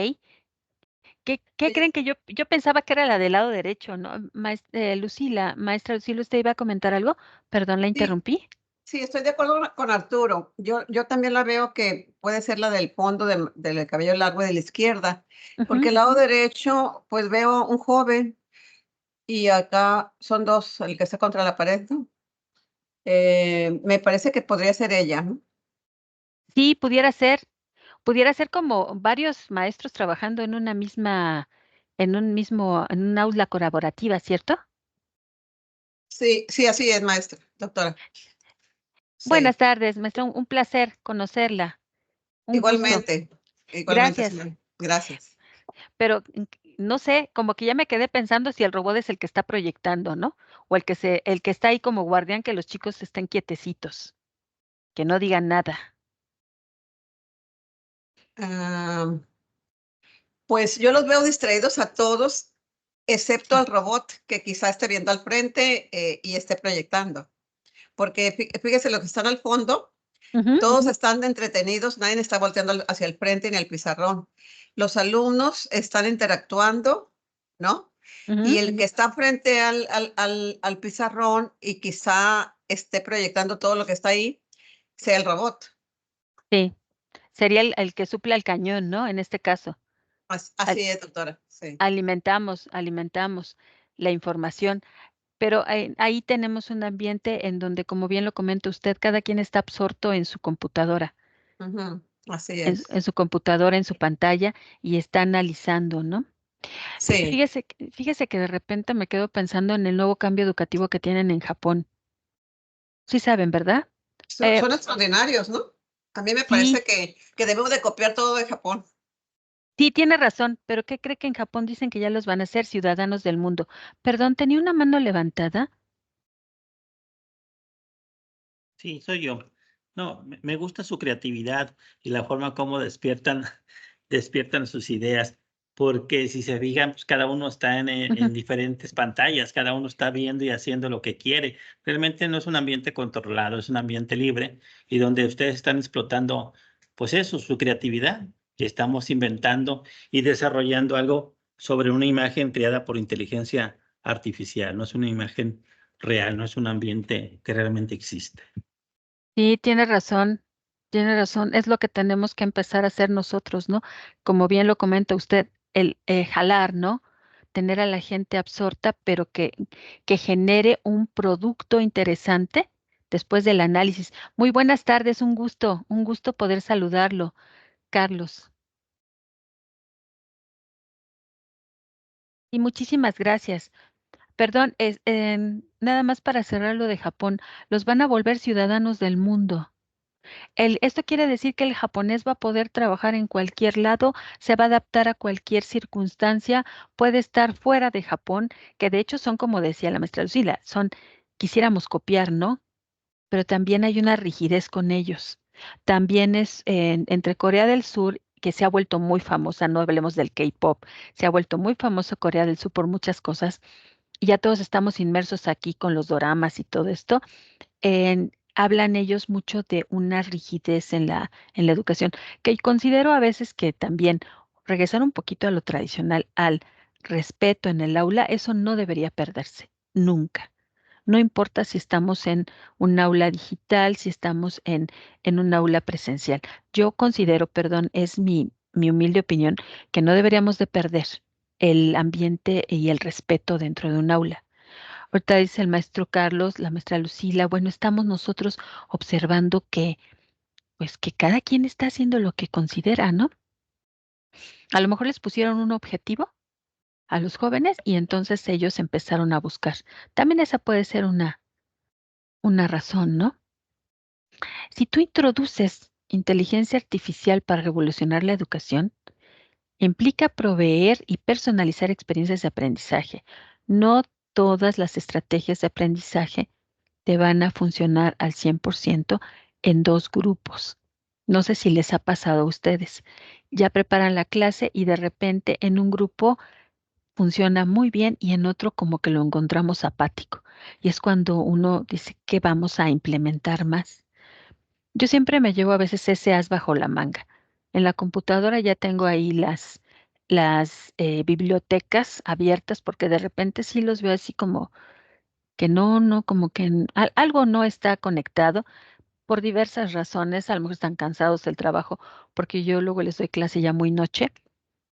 ¿Qué creen que yo pensaba que era la del lado derecho, ¿no? Maestra Lucila, ¿usted iba a comentar algo? Perdón, la interrumpí. Sí, estoy de acuerdo con Arturo. Yo también la veo que puede ser la del fondo del cabello largo de la izquierda, porque el lado derecho, pues veo un joven y acá son dos, el que está contra la pared, ¿no? Me parece que podría ser ella, ¿no? Sí, pudiera ser como varios maestros trabajando en una misma, en un aula colaborativa, ¿cierto? Sí, sí, así es, maestra, doctora. Sí. Buenas tardes, maestra, un placer conocerla. Un gusto. Igualmente, Gracias. señora. Gracias. Pero no sé, como que ya me quedé pensando si el robot es el que está proyectando, ¿no? O el que está ahí como guardián, que los chicos estén quietecitos, que no digan nada. Pues yo los veo distraídos a todos, excepto al robot que quizá esté viendo al frente y esté proyectando. Porque fíjese lo que están al fondo, Ujú, Todos están entretenidos, nadie está volteando hacia el frente ni al pizarrón. Los alumnos están interactuando, ¿no? Y ujú. el que está frente al pizarrón y quizá esté proyectando todo lo que está ahí, sea el robot. Sí, sería el que suple al cañón, ¿no? En este caso, al- Así es, doctora. Sí. alimentamos la información, pero ahí tenemos un ambiente en donde, como bien lo comenta usted, cada quien está absorto en su computadora, Ujú, así en es. su computadora, en su pantalla y está analizando, ¿no? Sí. Fíjese que de repente me quedo pensando en el nuevo cambio educativo que tienen en Japón. Sí saben, ¿verdad? Eh, Son extraordinarios, ¿no? A mí me sí, parece que debemos de copiar todo de Japón. sí, tiene razón, pero ¿qué cree que en Japón dicen que ya los van a hacer ciudadanos del mundo? Perdón, tenía una mano levantada. Sí, soy yo. No, me gusta su creatividad y la forma como despiertan, despiertan sus ideas, porque si se fijan, pues cada uno está Ujú. en diferentes pantallas, cada uno está viendo y haciendo lo que quiere. Realmente no es un ambiente controlado, es un ambiente libre y donde ustedes están explotando, pues eso, su creatividad, que estamos inventando y desarrollando algo sobre una imagen creada por inteligencia artificial, no es una imagen real, no es un ambiente que realmente existe. Sí, tiene razón, es lo que tenemos que empezar a hacer nosotros, ¿no? Como bien lo comenta usted, el jalar, ¿no? Tener a la gente absorta, pero que genere un producto interesante después del análisis. Muy buenas tardes, un gusto poder saludarlo, Carlos. Y muchísimas gracias. Perdón, nada más para cerrar lo de Japón, los van a volver ciudadanos del mundo. Esto quiere decir que el japonés va a poder trabajar en cualquier lado, se va a adaptar a cualquier circunstancia, puede estar fuera de Japón, que de hecho son, como decía la maestra Lucila, quisiéramos copiar, ¿no? Pero también hay una rigidez con ellos. También es entre Corea del Sur, que se ha vuelto muy famosa, no hablemos del K-pop, se ha vuelto muy famoso Corea del Sur por muchas cosas, y ya todos estamos inmersos aquí con los doramas y todo esto. Hablan ellos mucho de una rigidez en la educación, que considero a veces que también regresar un poquito a lo tradicional, al respeto en el aula, eso no debería perderse, nunca. No importa si estamos en un aula digital, si estamos en un aula presencial. Yo considero, perdón, es mi humilde opinión, que no deberíamos de perder el ambiente y el respeto dentro de un aula. Ahorita dice el maestro Carlos, la maestra Lucila, bueno, estamos nosotros observando que, pues, que cada quien está haciendo lo que considera, ¿no? A lo mejor les pusieron un objetivo a los jóvenes y entonces ellos empezaron a buscar. También esa puede ser una razón, ¿no? Si tú introduces inteligencia artificial para revolucionar la educación, implica proveer y personalizar experiencias de aprendizaje. No todas las estrategias de aprendizaje te van a funcionar al 100% en dos grupos. No sé si les ha pasado a ustedes. Ya preparan la clase y de repente en un grupo funciona muy bien y en otro como que lo encontramos apático. Y es cuando uno dice que vamos a implementar más. Yo siempre me llevo a veces ese as bajo la manga. En la computadora ya tengo ahí las bibliotecas abiertas porque de repente sí los veo así como que no, como que algo no está conectado por diversas razones. A lo mejor están cansados del trabajo porque yo luego les doy clase ya muy noche.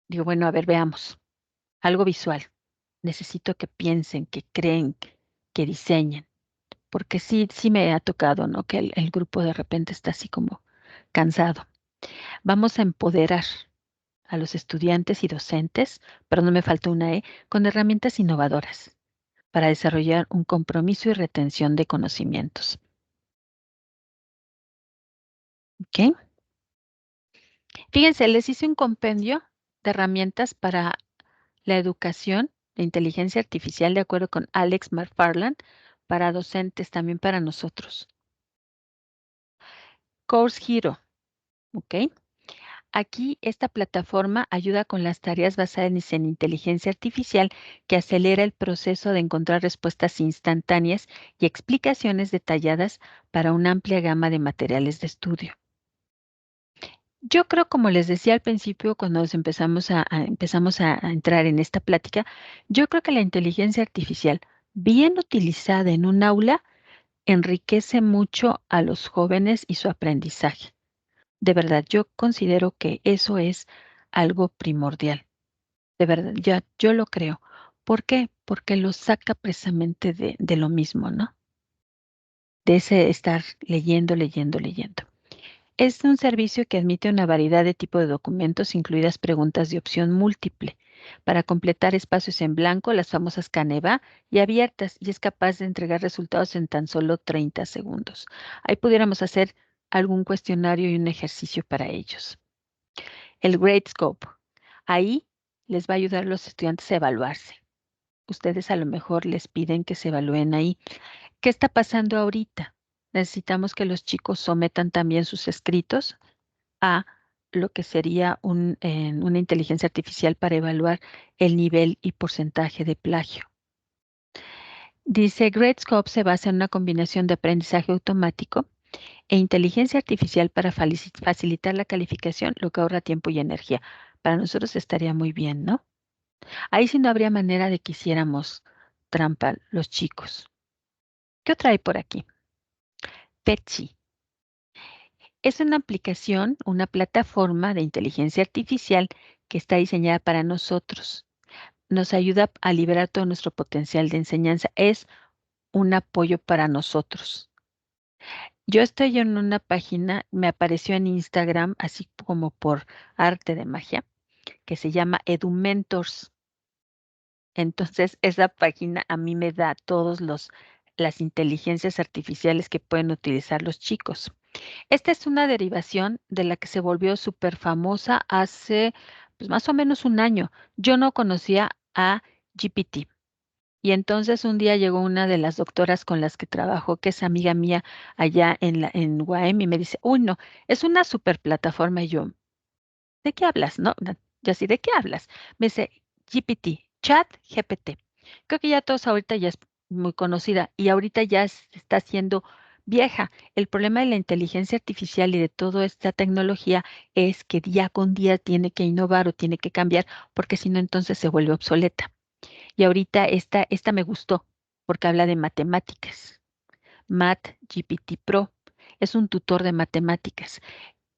Digo, bueno, a ver, veamos. Algo visual. Necesito que piensen, que creen, que diseñen. Porque sí me ha tocado, ¿no? Que el grupo de repente está así como cansado. Vamos a empoderar a los estudiantes y docentes, pero no me falta una E, con herramientas innovadoras para desarrollar un compromiso y retención de conocimientos. ¿Ok? Fíjense, les hice un compendio de herramientas para la educación de inteligencia artificial de acuerdo con Alex McFarland, para docentes, también para nosotros. Course Hero, ¿ok? Aquí esta plataforma ayuda con las tareas basadas en inteligencia artificial que acelera el proceso de encontrar respuestas instantáneas y explicaciones detalladas para una amplia gama de materiales de estudio. Yo creo, como les decía al principio, cuando empezamos a entrar en esta plática, yo creo que la inteligencia artificial, bien utilizada en un aula, enriquece mucho a los jóvenes y su aprendizaje. De verdad, yo considero que eso es algo primordial. De verdad, yo lo creo. ¿Por qué? Porque lo saca precisamente de lo mismo, ¿no? De ese estar leyendo, leyendo, leyendo. Es un servicio que admite una variedad de tipos de documentos, incluidas preguntas de opción múltiple, para completar espacios en blanco, las famosas Caneva, y abiertas, y es capaz de entregar resultados en tan solo 30 segundos. Ahí pudiéramos hacer algún cuestionario y un ejercicio para ellos. El Gradescope. Ahí les va a ayudar a los estudiantes a evaluarse. Ustedes a lo mejor les piden que se evalúen ahí. ¿Qué está pasando ahorita? Necesitamos que los chicos sometan también sus escritos a lo que sería una inteligencia artificial para evaluar el nivel y porcentaje de plagio. Dice, Gradescope se basa en una combinación de aprendizaje automático e inteligencia artificial para facilitar la calificación, lo que ahorra tiempo y energía. Para nosotros estaría muy bien, ¿no? Ahí sí no habría manera de que hiciéramos trampa los chicos. ¿Qué otra hay por aquí? Petsi. Es una aplicación, una plataforma de inteligencia artificial que está diseñada para nosotros. Nos ayuda a liberar todo nuestro potencial de enseñanza. Es un apoyo para nosotros. Yo estoy en una página, me apareció en Instagram, así como por arte de magia, que se llama EduMentors. Entonces, esa página a mí me da todas las inteligencias artificiales que pueden utilizar los chicos. Esta es una derivación de la que se volvió súper famosa hace pues, más o menos un año. Yo no conocía a GPT. Y entonces un día llegó una de las doctoras con las que trabajo, que es amiga mía allá en UAM, y me dice, uy, no, es una super plataforma. Y yo, ¿de qué hablas? No, yo así, ¿de qué hablas? Me dice, GPT, Chat GPT. Creo que ya todos ahorita ya es muy conocida y ahorita ya se está haciendo vieja. El problema de la inteligencia artificial y de toda esta tecnología es que día con día tiene que innovar o tiene que cambiar, porque si no, entonces se vuelve obsoleta. Y ahorita esta me gustó porque habla de matemáticas. Math GPT Pro es un tutor de matemáticas.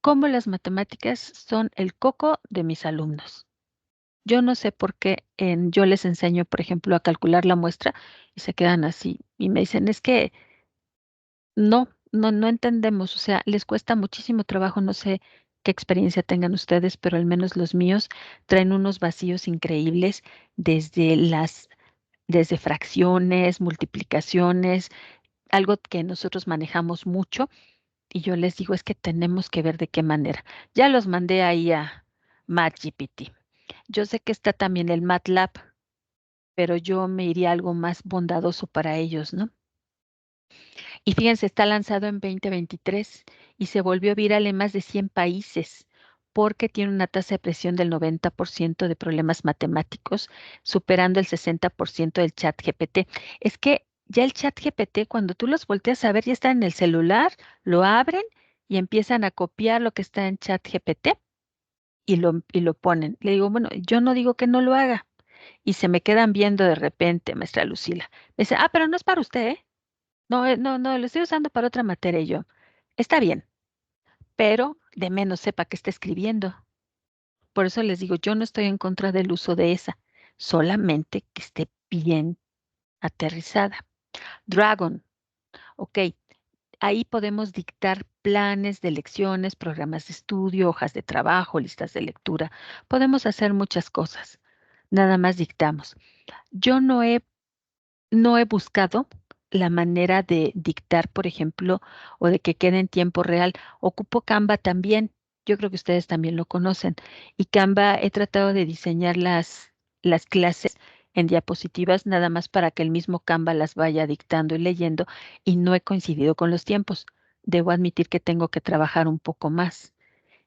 Como las matemáticas son el coco de mis alumnos. Yo no sé por qué yo les enseño, por ejemplo, a calcular la muestra y se quedan así y me dicen, es que no entendemos, o sea, les cuesta muchísimo trabajo, no sé qué experiencia tengan ustedes, pero al menos los míos traen unos vacíos increíbles desde fracciones, multiplicaciones, algo que nosotros manejamos mucho y yo les digo es que tenemos que ver de qué manera. Ya los mandé ahí a MathGPT. Yo sé que está también el MATLAB, pero yo me iría a algo más bondadoso para ellos, ¿no? Y fíjense, está lanzado en 2023 y se volvió viral en más de 100 países porque tiene una tasa de presión del 90% de problemas matemáticos, superando el 60% del chat GPT. Es que ya el chat GPT, cuando tú los volteas a ver, ya está en el celular, lo abren y empiezan a copiar lo que está en chat GPT y lo ponen. Le digo, bueno, yo no digo que no lo haga. Y se me quedan viendo de repente, maestra Lucila. Me dice, pero no es para usted, ¿eh? No, no, lo estoy usando para otra materia. Y yo, está bien, pero de menos sepa que está escribiendo. Por eso les digo, yo no estoy en contra del uso de esa, solamente que esté bien aterrizada. Dragon, ok, ahí podemos dictar planes de lecciones, programas de estudio, hojas de trabajo, listas de lectura. Podemos hacer muchas cosas. Nada más dictamos. Yo no he buscado la manera de dictar, por ejemplo, o de que quede en tiempo real. Ocupo Canva también. Yo creo que ustedes también lo conocen. Y Canva he tratado de diseñar las clases en diapositivas nada más para que el mismo Canva las vaya dictando y leyendo y no he coincidido con los tiempos. Debo admitir que tengo que trabajar un poco más.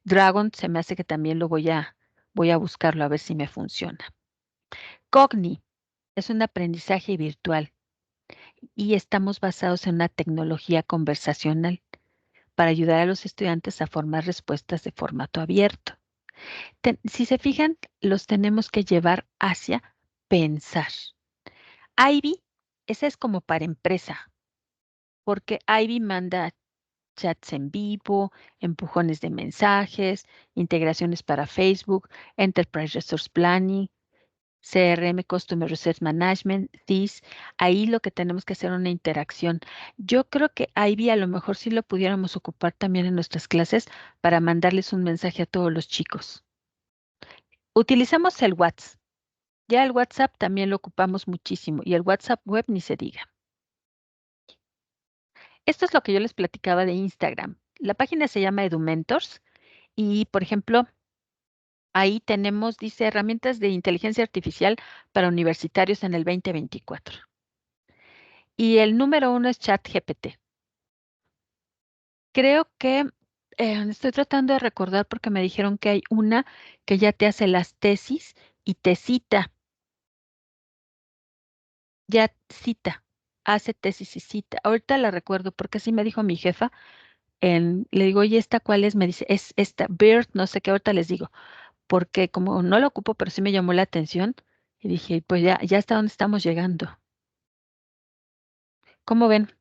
Dragon se me hace que también lo voy a buscarlo a ver si me funciona. Cogni es un aprendizaje virtual y estamos basados en una tecnología conversacional para ayudar a los estudiantes a formar respuestas de formato abierto. Si se fijan, los tenemos que llevar hacia pensar. Ivy, esa es como para empresa, porque Ivy manda chats en vivo, empujones de mensajes, integraciones para Facebook, Enterprise Resource Planning, CRM, Customer Resource Management, TIS. Ahí lo que tenemos que hacer es una interacción. Yo creo que Ivy a lo mejor sí lo pudiéramos ocupar también en nuestras clases para mandarles un mensaje a todos los chicos. Utilizamos el WhatsApp. Ya el WhatsApp también lo ocupamos muchísimo y el WhatsApp web ni se diga. Esto es lo que yo les platicaba de Instagram. La página se llama EduMentors y, por ejemplo, ahí tenemos, dice, herramientas de inteligencia artificial para universitarios en el 2024. Y el número 1 es ChatGPT. Creo que estoy tratando de recordar porque me dijeron que hay una que ya te hace las tesis y te cita. Ya cita, hace tesis y cita. Ahorita la recuerdo porque así me dijo mi jefa. Le digo, oye, ¿esta cuál es? Me dice, es esta, Bird, no sé qué, ahorita les digo. Porque como no la ocupo, pero sí me llamó la atención. Y dije, pues ya hasta dónde estamos llegando. ¿Cómo ven?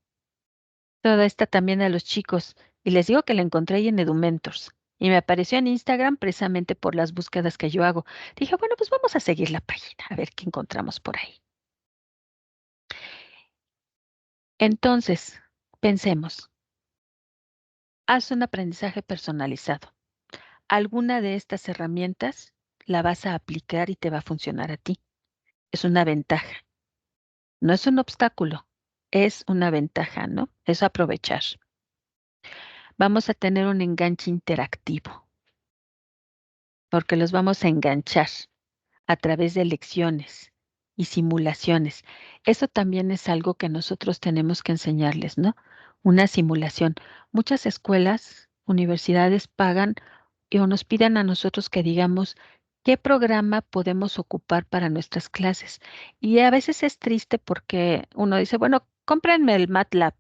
Toda esta también a los chicos. Y les digo que la encontré ahí en EduMentors. Y me apareció en Instagram precisamente por las búsquedas que yo hago. Dije, bueno, pues vamos a seguir la página, a ver qué encontramos por ahí. Entonces, pensemos, haz un aprendizaje personalizado. Alguna de estas herramientas la vas a aplicar y te va a funcionar a ti. Es una ventaja. No es un obstáculo, es una ventaja, ¿no? Es aprovechar. Vamos a tener un enganche interactivo, porque los vamos a enganchar a través de lecciones y simulaciones. Eso también es algo que nosotros tenemos que enseñarles, ¿no? Una simulación. Muchas escuelas, universidades pagan o nos piden a nosotros que digamos qué programa podemos ocupar para nuestras clases. Y a veces es triste porque uno dice, bueno, cómprenme el MATLAB.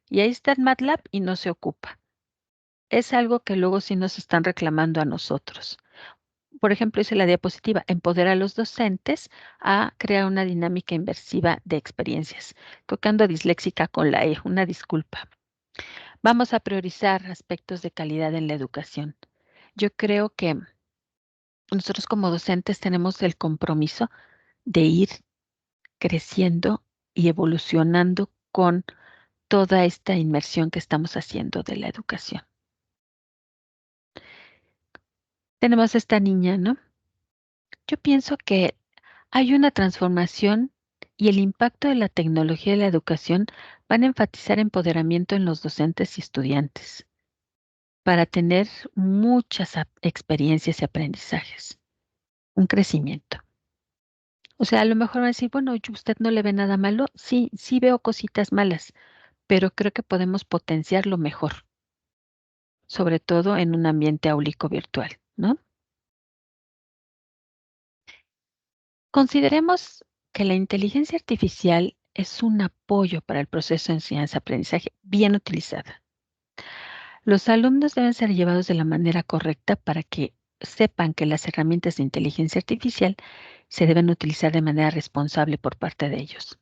Y ahí está el MATLAB y no se ocupa. Es algo que luego sí nos están reclamando a nosotros. Por ejemplo, hice la diapositiva, empodera a los docentes a crear una dinámica inversiva de experiencias. Tocando disléxica con la E, una disculpa. Vamos a priorizar aspectos de calidad en la educación. Yo creo que nosotros como docentes tenemos el compromiso de ir creciendo y evolucionando con toda esta inmersión que estamos haciendo de la educación. Tenemos esta niña, ¿no? Yo pienso que hay una transformación y el impacto de la tecnología y la educación van a enfatizar empoderamiento en los docentes y estudiantes para tener muchas experiencias y aprendizajes, un crecimiento. O sea, a lo mejor va a decir, bueno, ¿usted no le ve nada malo? Sí, sí veo cositas malas, pero creo que podemos potenciarlo mejor, sobre todo en un ambiente áulico virtual, ¿no? Consideremos que la inteligencia artificial es un apoyo para el proceso de enseñanza-aprendizaje bien utilizada. Los alumnos deben ser llevados de la manera correcta para que sepan que las herramientas de inteligencia artificial se deben utilizar de manera responsable por parte de ellos.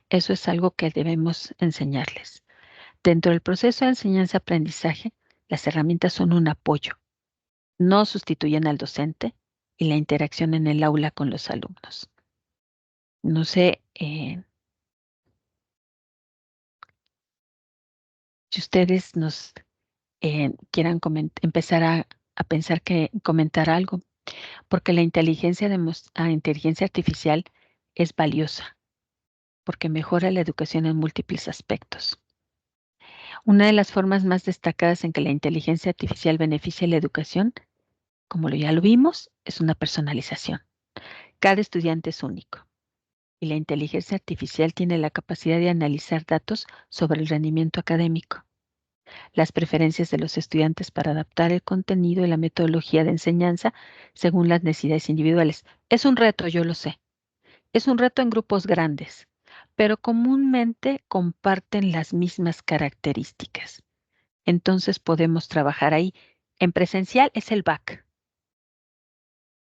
Eso es algo que debemos enseñarles. Dentro del proceso de enseñanza-aprendizaje, las herramientas son un apoyo, no sustituyen al docente y la interacción en el aula con los alumnos. No sé si ustedes nos quieran empezar a pensar que comentar algo, porque la inteligencia artificial es valiosa, porque mejora la educación en múltiples aspectos. Una de las formas más destacadas en que la inteligencia artificial beneficia la educación, como ya lo vimos, es una personalización. Cada estudiante es único y la inteligencia artificial tiene la capacidad de analizar datos sobre el rendimiento académico. las preferencias de los estudiantes para adaptar el contenido y la metodología de enseñanza según las necesidades individuales. Es un reto, yo lo sé. Es un reto en grupos grandes, pero comúnmente comparten las mismas características. Entonces podemos trabajar ahí. En presencial es el back.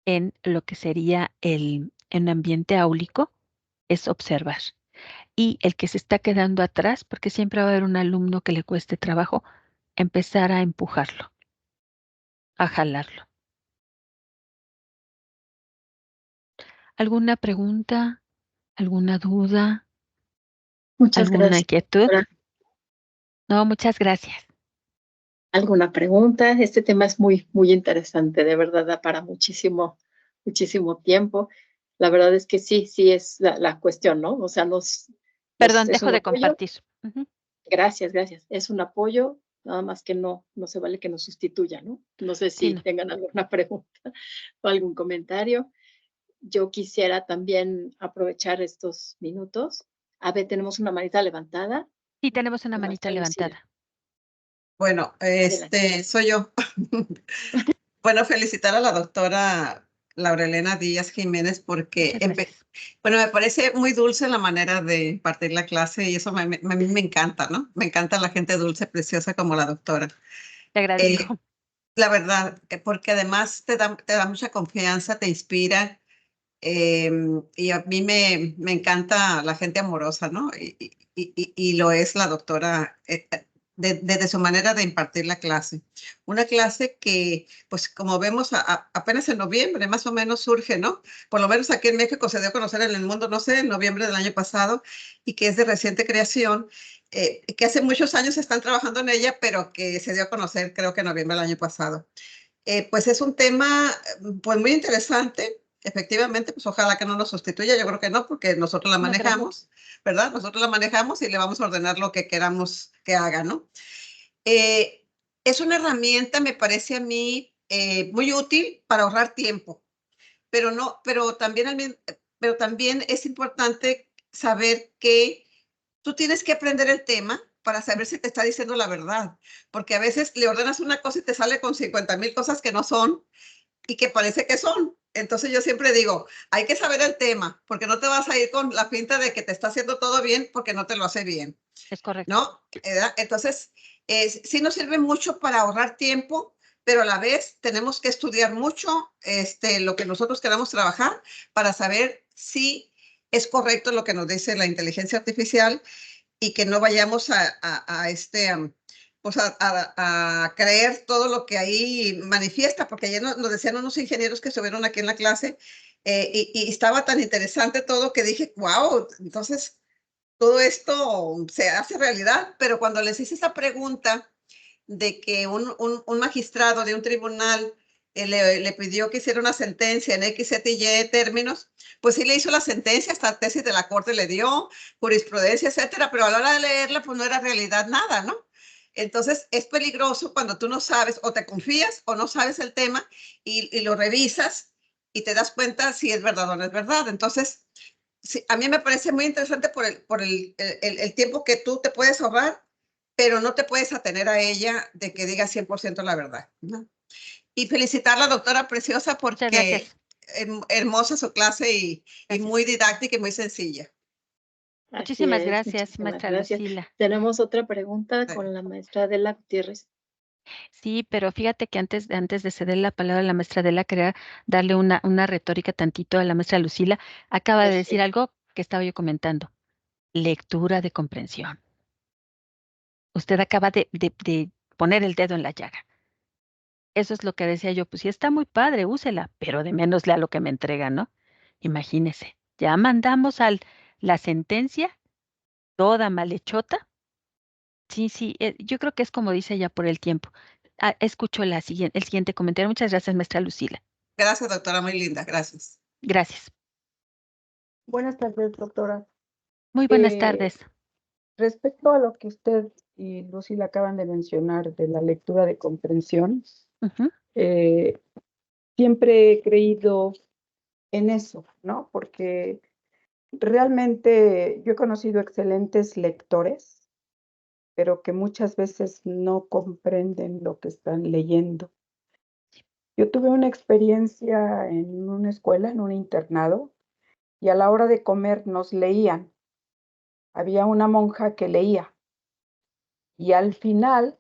En lo que sería en ambiente áulico es observar. Y el que se está quedando atrás, porque siempre va a haber un alumno que le cueste trabajo, empezar a empujarlo, a jalarlo. ¿Alguna pregunta? ¿Alguna duda? Muchas ¿Alguna gracias. inquietud? doctora. No, muchas gracias. ¿Alguna pregunta? Este tema es muy, muy interesante, de verdad, da para muchísimo, muchísimo tiempo. La verdad es que sí, sí es la cuestión, ¿no? O sea, Perdón, es dejo un de apoyo. compartir. Ujú. Gracias, gracias. Es un apoyo, nada más que no se vale que nos sustituya, ¿no? No sé Sí, si no. tengan alguna pregunta o algún comentario. Yo quisiera también aprovechar estos minutos. A ver, tenemos una manita levantada. Sí, tenemos una La manita maestra Lucila, levantada. Bueno, adelante. soy yo. Bueno, felicitar a la doctora Laurelena Díaz Jiménez porque, Muchas gracias. bueno, me parece muy dulce la manera de impartir la clase y eso a mí me encanta, ¿no? Me encanta la gente dulce, preciosa como la doctora. Te agradezco. La verdad, porque además te da mucha confianza, te inspira. Y a mí me encanta la gente amorosa, ¿no? Y lo es la doctora desde su manera de impartir la clase. Una clase que, pues como vemos, apenas en noviembre más o menos surge, ¿no? Por lo menos aquí en México se dio a conocer en el mundo, no sé, en noviembre del año pasado, y que es de reciente creación, que hace muchos años están trabajando en ella, pero que se dio a conocer creo que en noviembre del año pasado. Pues es un tema pues muy interesante. Efectivamente, pues ojalá que no nos sustituya. Yo creo que no, porque nosotros la No, gracias. manejamos, ¿verdad? Nosotros la manejamos y le vamos a ordenar lo que queramos que haga, ¿no? Eh, es una herramienta, me parece a mí, muy útil para ahorrar tiempo, pero no, pero también es importante saber que tú tienes que aprender el tema para saber si te está diciendo la verdad, porque a veces le ordenas una cosa y te sale con 50,000 cosas que no son y que parece que son. Entonces yo siempre digo, hay que saber el tema, porque no te vas a ir con la pinta de que te está haciendo todo bien porque no te lo hace bien, Es correcto. ¿no? Entonces, sí nos sirve mucho para ahorrar tiempo, pero a la vez tenemos que estudiar mucho lo que nosotros queramos trabajar para saber si es correcto lo que nos dice la inteligencia artificial y que no vayamos pues a creer todo lo que ahí manifiesta, porque ayer nos decían unos ingenieros que estuvieron aquí en la clase y estaba tan interesante todo que dije, wow, entonces todo esto se hace realidad, pero cuando les hice esa pregunta de que un magistrado de un tribunal le pidió que hiciera una sentencia en X, Z y Y términos, pues sí le hizo la sentencia, hasta tesis de la corte le dio, jurisprudencia, etcétera, pero a la hora de leerla, pues no era realidad nada, ¿no? Entonces es peligroso cuando tú no sabes o te confías o no sabes el tema y lo revisas y te das cuenta si es verdad o no es verdad. Entonces, sí, a mí me parece muy interesante por el tiempo que tú te puedes ahorrar, pero no te puedes atener a ella de que diga 100% la verdad, ¿no? Y felicitar a la doctora Preciosa Muchas porque gracias. hermosa su clase y Gracias. muy didáctica y muy sencilla. Así Muchísimas es, gracias, muchísimas maestra gracias. Lucila. Tenemos otra pregunta con la maestra Adela Gutiérrez. Sí, pero fíjate que antes de ceder la palabra a la maestra Adela, quería darle una retórica tantito a la maestra Lucila. Acaba de decir Perfecto. algo que estaba yo comentando. Lectura de comprensión. Usted acaba de poner el dedo en la llaga. Eso es lo que decía yo, pues sí está muy padre, úsela, pero de menos lea lo que me entrega, ¿no? Imagínese, ya mandamos la sentencia toda malhechota. Sí, sí, yo creo que es como dice ella por el tiempo. Escucho el siguiente comentario. Muchas gracias, maestra Lucila. Gracias, doctora, muy linda, gracias. Gracias. Buenas tardes, doctora. Muy buenas tardes. Respecto a lo que usted y Lucy le acaban de mencionar de la lectura de comprensión, Ujú. siempre he creído en eso, ¿no? Porque realmente yo he conocido excelentes lectores pero que muchas veces no comprenden lo que están leyendo. Yo tuve una experiencia en una escuela, en un internado, y a la hora de comer nos leían. Había una monja que leía y al final,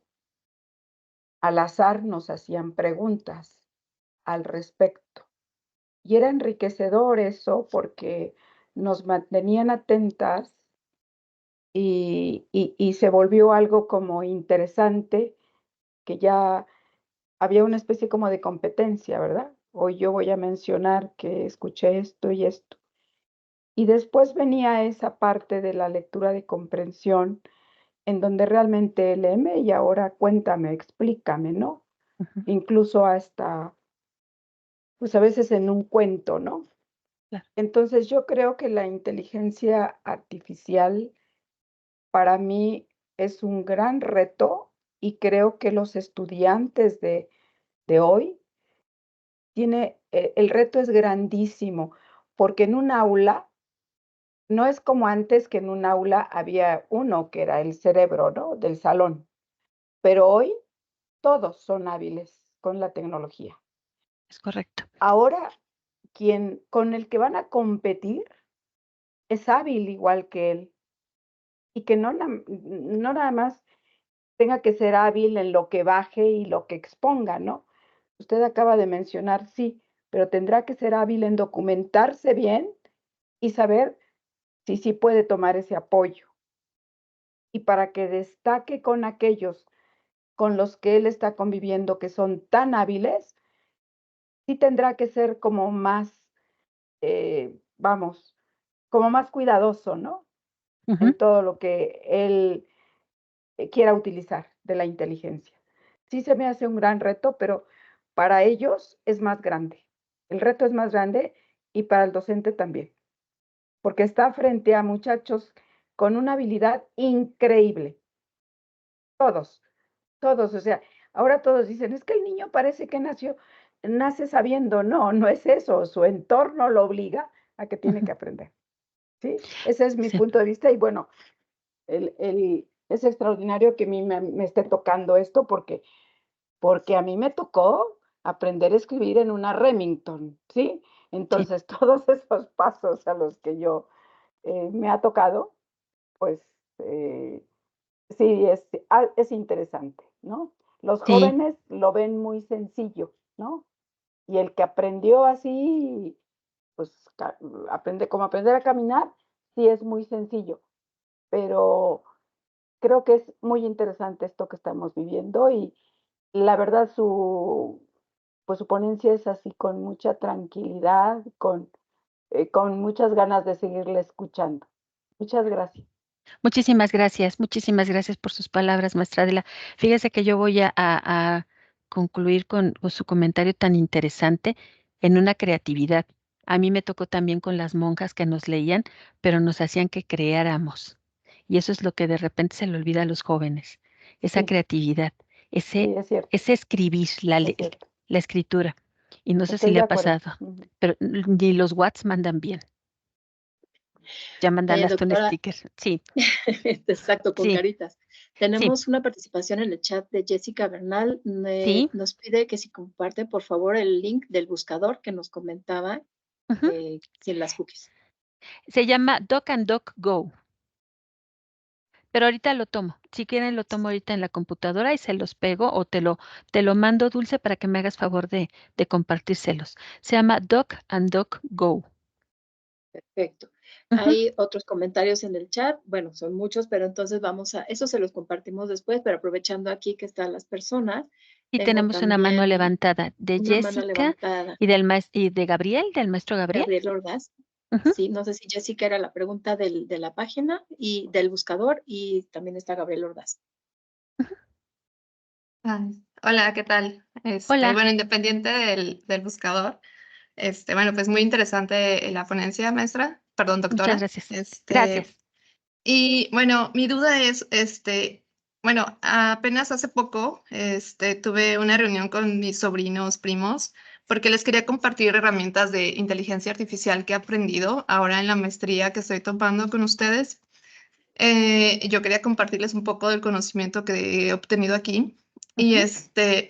al azar, nos hacían preguntas al respecto. Y era enriquecedor eso porque nos mantenían atentas y se volvió algo como interesante, que ya había una especie como de competencia, ¿verdad? Hoy yo voy a mencionar que escuché esto y esto. Y después venía esa parte de la lectura de comprensión, en donde realmente léeme y ahora cuéntame, explícame, ¿no? Ujú. Incluso hasta, pues a veces en un cuento, ¿no? Claro. Entonces yo creo que la inteligencia artificial para mí es un gran reto y creo que los estudiantes de hoy el reto es grandísimo, porque en un aula no es como antes, que en un aula había uno que era el cerebro, ¿no? Del salón, pero hoy todos son hábiles con la tecnología. Es correcto. Ahora, quien con el que van a competir es hábil igual que él, y que no nada más tenga que ser hábil en lo que baje y lo que exponga, ¿no? Usted acaba de mencionar, sí, pero tendrá que ser hábil en documentarse bien y saber si sí puede tomar ese apoyo. Y para que destaque con aquellos con los que él está conviviendo, que son tan hábiles, sí tendrá que ser como más, vamos, como más cuidadoso, ¿no? Ujú. En todo lo que él quiera utilizar de la inteligencia. Sí se me hace un gran reto, pero para ellos es más grande. El reto es más grande y para el docente también, porque está frente a muchachos con una habilidad increíble. Todos, todos, o sea, ahora todos dicen, es que el niño parece que nace sabiendo. No, no es eso, su entorno lo obliga a que tiene Ujú. que aprender, ¿sí? Ese es mi Sí. punto de vista y bueno, es extraordinario que a mí me esté tocando esto porque a mí me tocó aprender a escribir en una Remington, ¿sí? Sí. Entonces, todos esos pasos a los que yo me ha tocado, pues sí, es interesante, ¿no? Los Sí. jóvenes lo ven muy sencillo, ¿no? Y el que aprendió así, pues aprender a caminar, sí es muy sencillo, pero creo que es muy interesante esto que estamos viviendo y la verdad pues su ponencia es así con mucha tranquilidad, con muchas ganas de seguirle escuchando. Muchas gracias. Muchísimas gracias por sus palabras, maestra Adela. Fíjese que yo voy a concluir con su comentario tan interesante en una creatividad. A mí me tocó también con las monjas que nos leían, pero nos hacían que creáramos. Y eso es lo que de repente se le olvida a los jóvenes, esa Sí, creatividad, sí, es cierto, ese escribir, es cierto. la escritura. Y no sé si Estoy le de ha acuerdo. pasado, pero ni los Whats mandan bien. Ya mandan hasta un Doctora, sticker. Sí, exacto, con sí, caritas. sí, Tenemos una participación en el chat de Jessica Bernal. sí. Nos pide que si comparte, por favor, el link del buscador que nos comentaba, Ujú. sin las cookies. Se llama Doc and Doc Go. Pero ahorita lo tomo. Si quieren, lo tomo ahorita en la computadora y se los pego o te lo mando, Dulce, para que me hagas favor de compartírselos. Se llama Doc and Doc Go. Perfecto. Ujú. Hay otros comentarios en el chat. Bueno, son muchos, pero entonces eso se los compartimos después, pero aprovechando aquí que están las personas, Y tengo tenemos una mano también levantada de una mano Jessica levantada. y y de Gabriel, del maestro Gabriel. Gabriel Ordaz. Ujú. Sí, no sé si Jessica era la pregunta de la página y del buscador, y también está Gabriel Ordaz. Hola, ¿qué tal? Hola, Bueno, independiente del buscador, bueno, pues muy interesante la ponencia, maestra, perdón, muchas doctora. gracias. Gracias. Y bueno, mi duda es, bueno, apenas hace poco, tuve una reunión con mis sobrinos, primos, porque les quería compartir herramientas de inteligencia artificial que he aprendido ahora en la maestría que estoy tomando con ustedes. Yo quería compartirles un poco del conocimiento que he obtenido aquí. Y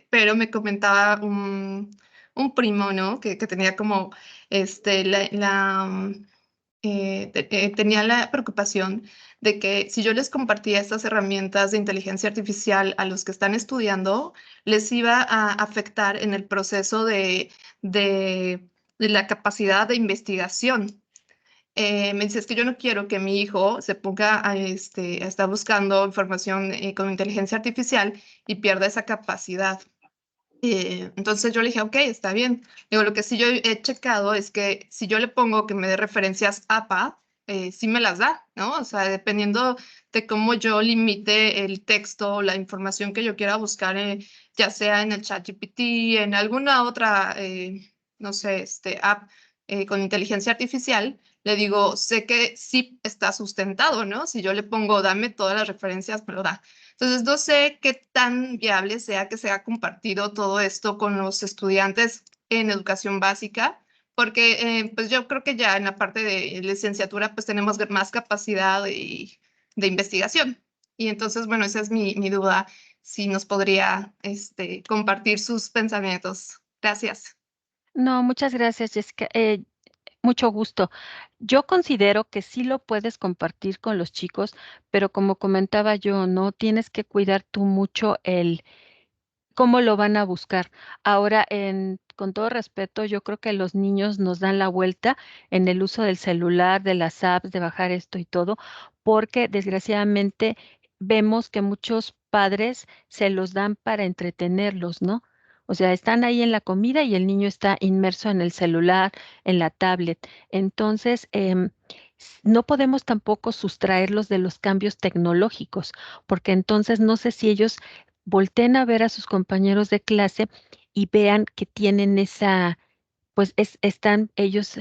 pero me comentaba un primo, ¿no? Que tenía como tenía la preocupación de que si yo les compartía estas herramientas de inteligencia artificial a los que están estudiando, les iba a afectar en el proceso de la capacidad de investigación. Me dice, es que yo no quiero que mi hijo se ponga a estar buscando información con inteligencia artificial y pierda esa capacidad. Entonces yo le dije, ok, está bien. Digo, lo que sí yo he checado es que si yo le pongo que me dé referencias APA, sí me las da, ¿no? O sea, dependiendo de cómo yo limite el texto, la información que yo quiera buscar, ya sea en el ChatGPT, en alguna otra, no sé, app con inteligencia artificial, le digo, sé que sí está sustentado, ¿no? Si yo le pongo, dame todas las referencias, me lo da. Entonces, no sé qué tan viable sea que sea compartido todo esto con los estudiantes en educación básica, porque pues yo creo que ya en la parte de licenciatura pues tenemos más capacidad de investigación. Y entonces, bueno, esa es mi duda, si nos podría compartir sus pensamientos. Gracias. No, muchas gracias, Jessica. Mucho gusto. Yo considero que sí lo puedes compartir con los chicos, pero como comentaba yo, no tienes que cuidar tú mucho el cómo lo van a buscar. Ahora, con todo respeto, yo creo que los niños nos dan la vuelta en el uso del celular, de las apps, de bajar esto y todo, porque desgraciadamente vemos que muchos padres se los dan para entretenerlos, ¿no? O sea, están ahí en la comida y el niño está inmerso en el celular, en la tablet. Entonces, no podemos tampoco sustraerlos de los cambios tecnológicos, porque entonces no sé si ellos volteen a ver a sus compañeros de clase y vean que tienen esa, pues están ellos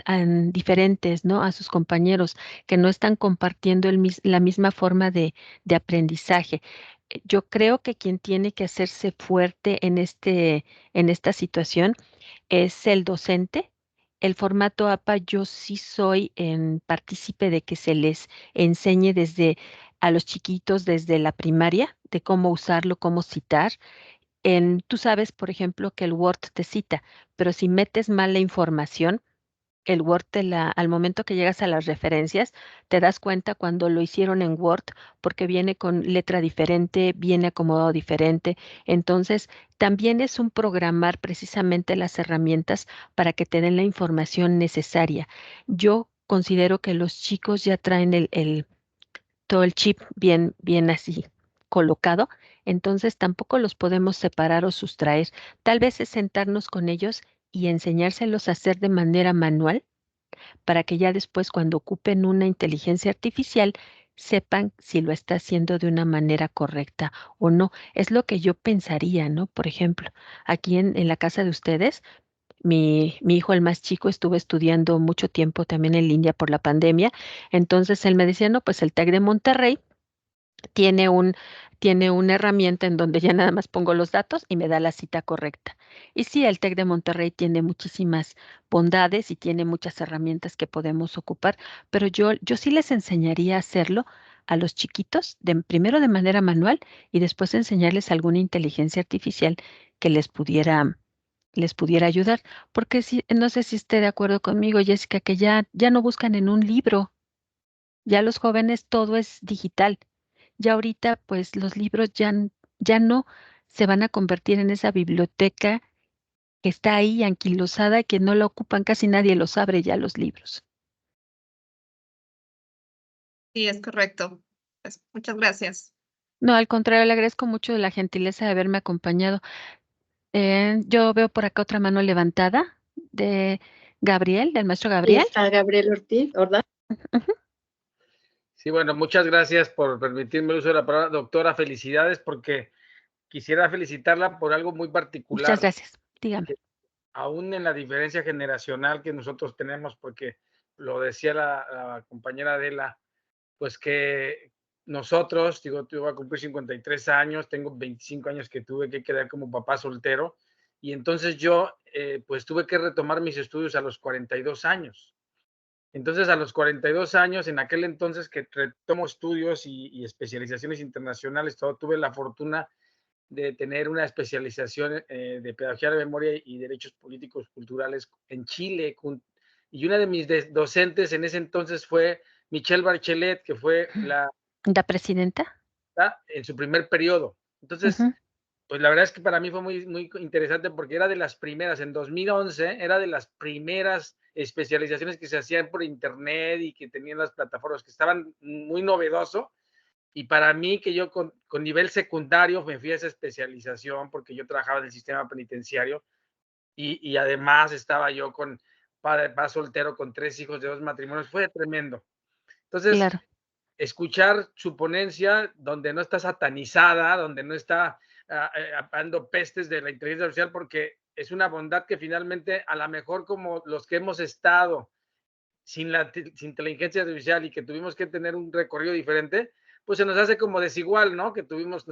diferentes, ¿no? A sus compañeros, que no están compartiendo la misma forma de aprendizaje. Yo creo que quien tiene que hacerse fuerte en esta situación es el docente. El formato APA, yo sí soy partícipe de que se les enseñe desde a los chiquitos desde la primaria, de cómo usarlo, cómo citar. Tú sabes, por ejemplo, que el Word te cita, pero si metes mal la información, el Word al momento que llegas a las referencias, te das cuenta cuando lo hicieron en Word porque viene con letra diferente, viene acomodado diferente. Entonces, también es un programar precisamente las herramientas para que te den la información necesaria. Yo considero que los chicos ya traen todo el chip bien, bien así colocado, entonces tampoco los podemos separar o sustraer. Tal vez es sentarnos con ellos y enseñárselos a hacer de manera manual para que ya después cuando ocupen una inteligencia artificial sepan si lo está haciendo de una manera correcta o no. Es lo que yo pensaría, ¿no? Por ejemplo, aquí en la casa de ustedes, mi hijo, el más chico, estuvo estudiando mucho tiempo también en línea por la pandemia. Entonces él me decía, no, pues el TEC de Monterrey tiene tiene una herramienta en donde ya nada más pongo los datos y me da la cita correcta. Y sí, el TEC de Monterrey tiene muchísimas bondades y tiene muchas herramientas que podemos ocupar, pero yo sí les enseñaría a hacerlo a los chiquitos, primero de manera manual y después enseñarles alguna inteligencia artificial que les pudiera ayudar. Porque si, no sé si esté de acuerdo conmigo, Jessica, que ya no buscan en un libro. Ya los jóvenes todo es digital. Ya ahorita, pues los libros ya no se van a convertir en esa biblioteca que está ahí anquilosada, que no la ocupan, casi nadie los abre ya los libros. Sí, es correcto. Pues, muchas gracias. No, al contrario, le agradezco mucho la gentileza de haberme acompañado. Yo veo por acá otra mano levantada de Gabriel, del maestro Y Gabriel. está Gabriel Ortiz, ¿verdad? Ujú. Sí, bueno, muchas gracias por permitirme el uso de la palabra. Doctora, felicidades porque quisiera felicitarla por algo muy Muchas particular, gracias. Dígame. que aún en la diferencia generacional que nosotros tenemos, porque lo decía la compañera Adela, pues que nosotros, digo, yo voy a cumplir 53 años, tengo 25 años que tuve que quedar como papá soltero, y entonces yo, pues tuve que retomar mis estudios a los 42 años. Entonces, a los 42 años, en aquel entonces que retomo estudios y especializaciones internacionales, tuve la fortuna de tener una especialización de pedagogía de memoria y derechos políticos culturales en Chile. Y una de mis docentes en ese entonces fue Michelle Bachelet, que fue ¿La presidenta? en su primer periodo. Entonces, pues la verdad es que para mí fue muy, muy interesante porque era de las primeras, en 2011, era de las primeras especializaciones que se hacían por internet y que tenían las plataformas, que estaban muy novedoso. Y para mí, que yo con nivel secundario me fui a esa especialización porque yo trabajaba en el sistema penitenciario y además estaba yo con padre soltero con 3 hijos de 2 matrimonios, fue tremendo. Entonces, Claro. escuchar su ponencia donde no está satanizada, donde no está dando pestes de la inteligencia artificial, porque es una bondad que finalmente, a lo mejor como los que hemos estado sin inteligencia artificial y que tuvimos que tener un recorrido diferente, pues se nos hace como desigual, ¿no? Que tuvimos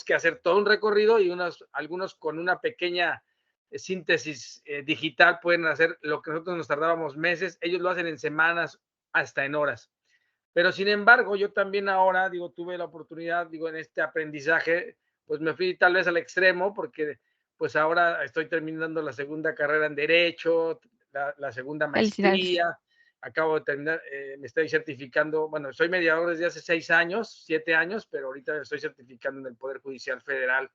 que hacer todo un recorrido y algunos con una pequeña síntesis digital pueden hacer lo que nosotros nos tardábamos meses, ellos lo hacen en semanas, hasta en horas. Pero sin embargo, yo también ahora, tuve la oportunidad, en este aprendizaje, pues me fui tal vez al extremo, porque pues ahora estoy terminando la segunda carrera en Derecho, la segunda maestría, acabo de terminar, me estoy certificando, bueno, soy mediador desde hace 7 años, pero ahorita estoy certificando en el Poder Judicial Federal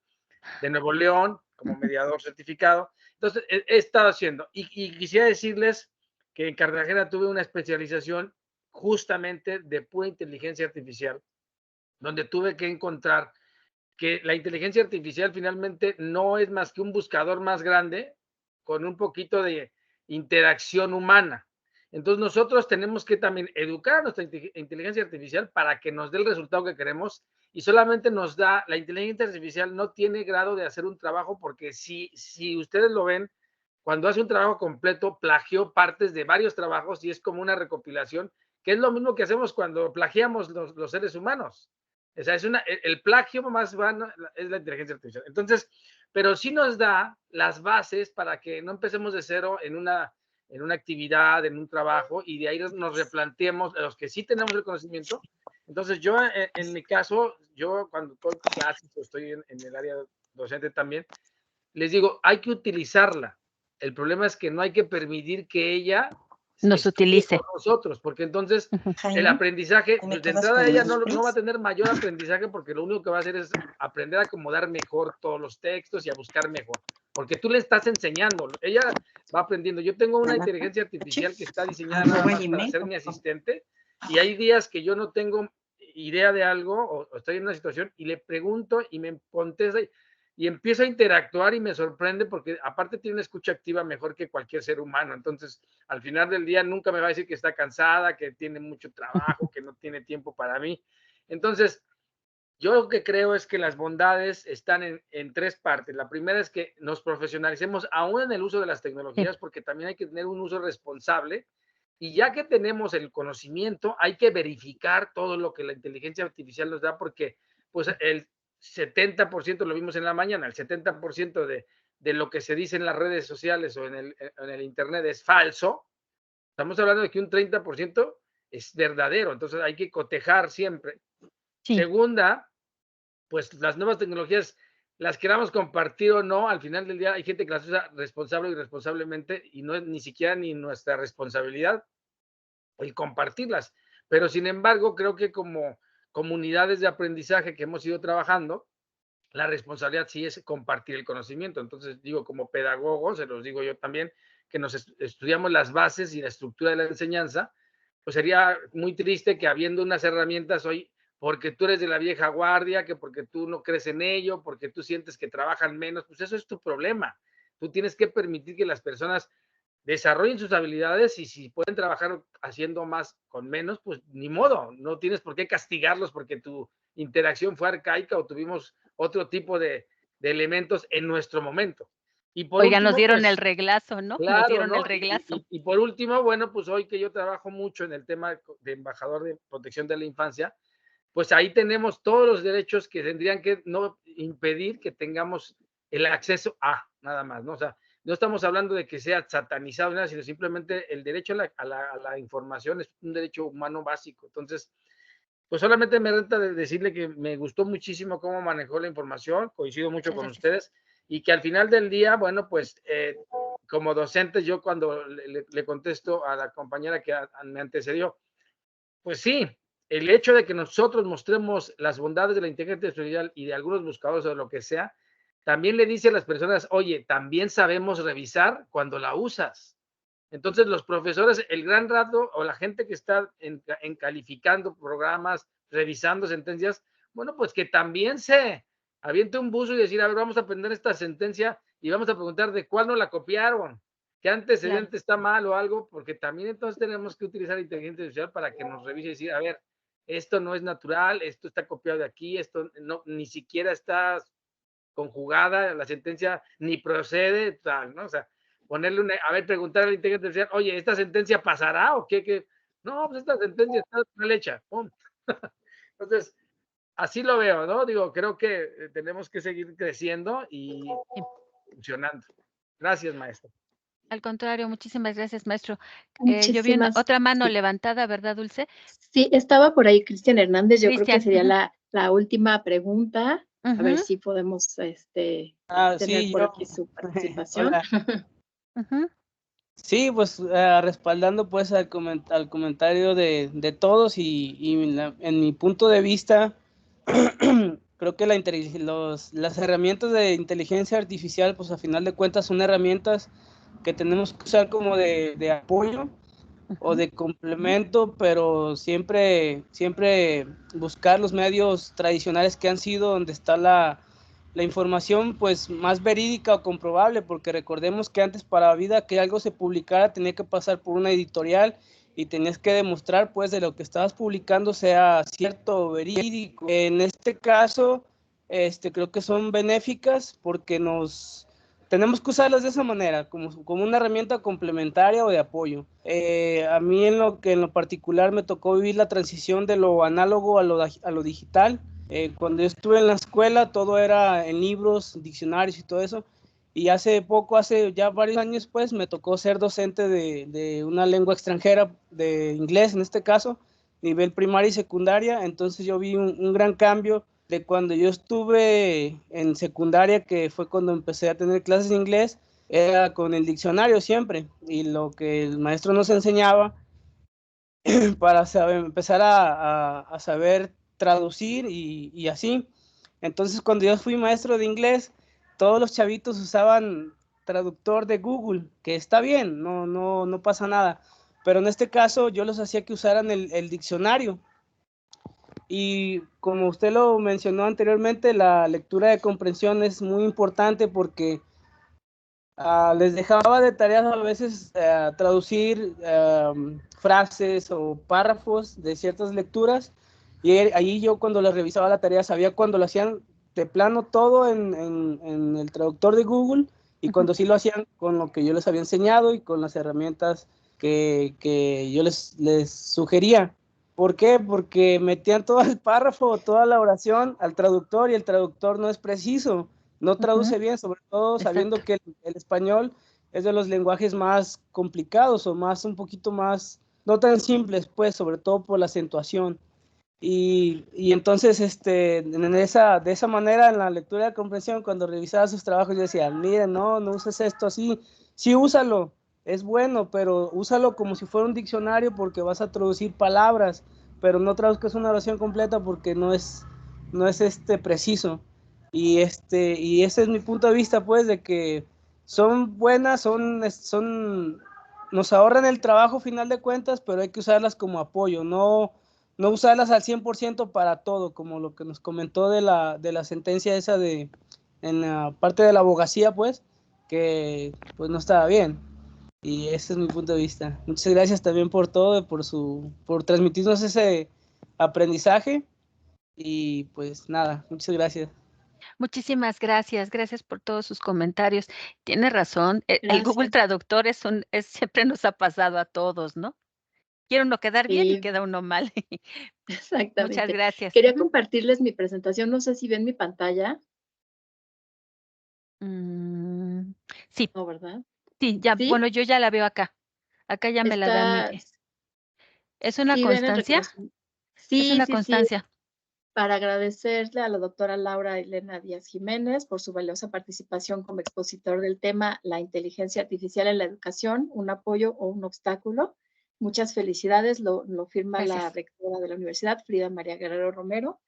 de Nuevo León como mediador certificado. Entonces, he estado haciendo, y quisiera decirles que en Cartagena tuve una especialización justamente de pura inteligencia artificial, donde tuve que encontrar que la inteligencia artificial finalmente no es más que un buscador más grande con un poquito de interacción humana. Entonces nosotros tenemos que también educar a nuestra inteligencia artificial para que nos dé el resultado que queremos, y solamente nos da, la inteligencia artificial no tiene grado de hacer un trabajo, porque si ustedes lo ven, cuando hace un trabajo completo, plagió partes de varios trabajos y es como una recopilación, que es lo mismo que hacemos cuando plagiamos los seres humanos. O sea, el plagio más vano es la inteligencia artificial. Entonces, pero sí nos da las bases para que no empecemos de cero en una actividad, en un trabajo, y de ahí nos replanteemos los que sí tenemos el conocimiento. Entonces, yo, en mi caso, yo cuando doy clases, estoy en el área docente también, les digo, hay que utilizarla. El problema es que no hay que permitir que ella nos utilice con nosotros, porque entonces el aprendizaje, pues de entrada ella no va a tener mayor aprendizaje, porque lo único que va a hacer es aprender a acomodar mejor todos los textos y a buscar mejor, porque tú le estás enseñando, ella va aprendiendo. Yo tengo una inteligencia artificial que está diseñada nada más para ser mi asistente, y hay días que yo no tengo idea de algo o estoy en una situación y le pregunto y me contesta y empiezo a interactuar y me sorprende porque aparte tiene una escucha activa mejor que cualquier ser humano. Entonces, al final del día nunca me va a decir que está cansada, que tiene mucho trabajo, que no tiene tiempo para mí. Entonces, yo lo que creo es que las bondades están en 3 partes. La primera es que nos profesionalicemos aún en el uso de las tecnologías, porque también hay que tener un uso responsable. Y ya que tenemos el conocimiento, hay que verificar todo lo que la inteligencia artificial nos da, porque pues el 70%, lo vimos en la mañana, el 70% de lo que se dice en las redes sociales o en el internet es falso. Estamos hablando de que un 30% es verdadero, entonces hay que cotejar siempre. Sí. Segunda, pues las nuevas tecnologías, las queramos compartir o no, al final del día hay gente que las usa responsable o irresponsablemente, y no es ni siquiera ni nuestra responsabilidad el compartirlas. Pero sin embargo, creo que como comunidades de aprendizaje que hemos ido trabajando, la responsabilidad sí es compartir el conocimiento. Entonces, digo, como pedagogos, se los digo yo también, que nos estudiamos las bases y la estructura de la enseñanza, pues sería muy triste que habiendo unas herramientas hoy, porque tú eres de la vieja guardia, que porque tú no crees en ello, porque tú sientes que trabajan menos, pues eso es tu problema. Tú tienes que permitir que las personas desarrollen sus habilidades, y si pueden trabajar haciendo más con menos, pues ni modo, no tienes por qué castigarlos porque tu interacción fue arcaica o tuvimos otro tipo de elementos en nuestro momento. Y por último, nos dieron pues, el reglazo, ¿no? Claro, nos dieron ¿no? el reglazo. Y por último, bueno, pues hoy que yo trabajo mucho en el tema de embajador de protección de la infancia, pues ahí tenemos todos los derechos que tendrían que no impedir que tengamos el acceso a nada más, ¿no? O sea, no estamos hablando de que sea satanizado, nada, sino simplemente el derecho a la información es un derecho humano básico. Entonces, pues solamente me renta de decirle que me gustó muchísimo cómo manejó la información, coincido mucho con ustedes, y que al final del día, bueno, pues como docente, yo cuando le contesto a la compañera que me antecedió, pues sí, el hecho de que nosotros mostremos las bondades de la inteligencia artificial y de algunos buscadores o de lo que sea, también le dice a las personas, oye, también sabemos revisar cuando la usas. Entonces, los profesores, el gran rato, o la gente que está en calificando programas, revisando sentencias, bueno, pues que también se aviente un buzo y decir, a ver, vamos a aprender esta sentencia y vamos a preguntar de cuál no la copiaron, qué antecedente está mal o algo, porque también entonces tenemos que utilizar inteligencia artificial para que nos revise y decir, a ver, esto no es natural, esto está copiado de aquí, esto no, ni siquiera está conjugada, la sentencia ni procede, tal, ¿no? O sea, ponerle a ver, preguntar a la inteligencia artificial, oye, ¿esta sentencia pasará o qué? No, pues esta sentencia está mal hecha, ¡pum! Entonces, así lo veo, ¿no? Digo, creo que tenemos que seguir creciendo y funcionando. Gracias, maestro. Al contrario, muchísimas gracias, maestro. Yo vi otra mano levantada, ¿verdad, Dulce? Sí, estaba por ahí Cristian Hernández. Yo creo que Cristian, sería la última pregunta. A ver ujú, si podemos tener Sí, por yo. aquí su participación. Hola. ujú. Sí, pues respaldando pues al comentario de todos y en mi punto de vista, creo que las herramientas de inteligencia artificial, pues a final de cuentas son herramientas que tenemos que usar como de apoyo o de complemento, pero siempre buscar los medios tradicionales que han sido donde está la información pues más verídica o comprobable, porque recordemos que antes para la vida que algo se publicara tenía que pasar por una editorial y tenías que demostrar pues de lo que estabas publicando sea cierto o verídico. En este caso, creo que son benéficas porque tenemos que usarlas de esa manera, como una herramienta complementaria o de apoyo. A mí en lo particular me tocó vivir la transición de lo análogo a lo digital. Cuando yo estuve en la escuela todo era en libros, diccionarios y todo eso. Y hace ya varios años, pues, me tocó ser docente de una lengua extranjera, de inglés en este caso, nivel primaria y secundaria. Entonces yo vi un gran cambio de cuando yo estuve en secundaria, que fue cuando empecé a tener clases de inglés, era con el diccionario siempre, y lo que el maestro nos enseñaba para empezar a saber traducir y así. Entonces, cuando yo fui maestro de inglés, todos los chavitos usaban traductor de Google, que está bien, no pasa nada. Pero en este caso yo los hacía que usaran el diccionario. Y como usted lo mencionó anteriormente, la lectura de comprensión es muy importante porque les dejaba de tareas a veces traducir frases o párrafos de ciertas lecturas, y ahí yo cuando les revisaba la tarea sabía cuando lo hacían de plano todo en el traductor de Google y cuando sí lo hacían con lo que yo les había enseñado y con las herramientas que yo les sugería. ¿Por qué? Porque metían todo el párrafo, toda la oración al traductor y el traductor no es preciso, no traduce bien, sobre todo sabiendo que el español es de los lenguajes más complicados o un poquito más, no tan simples, pues, sobre todo por la acentuación. Y entonces, de esa manera, en la lectura de comprensión, cuando revisaba sus trabajos, yo decía, miren, no uses esto así, sí úsalo, es bueno, pero úsalo como si fuera un diccionario porque vas a traducir palabras, pero no traduzcas una oración completa porque no es preciso. Y ese es mi punto de vista, pues, de que son buenas, nos ahorran el trabajo final de cuentas, pero hay que usarlas como apoyo, no usarlas al 100% para todo, como lo que nos comentó de la sentencia esa en la parte de la abogacía, pues, que pues no estaba bien. Y ese es mi punto de vista. Muchas gracias también por todo, por transmitirnos ese aprendizaje. Y pues nada, muchas gracias. Muchísimas gracias, gracias por todos sus comentarios. Tiene razón, el Google Traductor siempre nos ha pasado a todos, ¿no? Quiere uno quedar bien y queda uno mal. Exactamente. Muchas gracias. Quería compartirles mi presentación, no sé si ven mi pantalla. Sí, ¿no, verdad? sí, ya, ¿Sí? bueno, yo ya la veo acá. Acá ya me la da mi. Está, ¿Es una sí, ven el constancia? reconocimiento. Es Sí, una sí, sí, constancia. para agradecerle a la doctora Laura Elena Díaz Jiménez por su valiosa participación como expositor del tema La inteligencia artificial en la educación, un apoyo o un obstáculo. Muchas felicidades, lo firma la Gracias. rectora de la universidad, Frida María Guerrero Romero,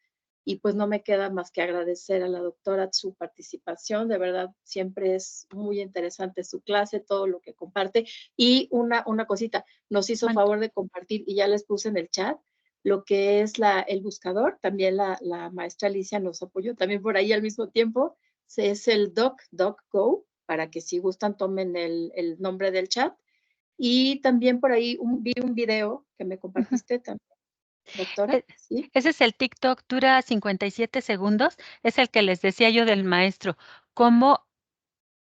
y pues no me queda más que agradecer a la doctora su participación, de verdad siempre es muy interesante su clase, todo lo que comparte, y una cosita, nos hizo favor de compartir, y ya les puse en el chat, lo que es el buscador, también la maestra Alicia nos apoyó también por ahí al mismo tiempo, es el DocGo, para que si gustan tomen el nombre del chat, y también por ahí vi un video que me compartiste también, doctora, ¿sí? Ese es el TikTok, dura 57 segundos, es el que les decía yo del maestro, cómo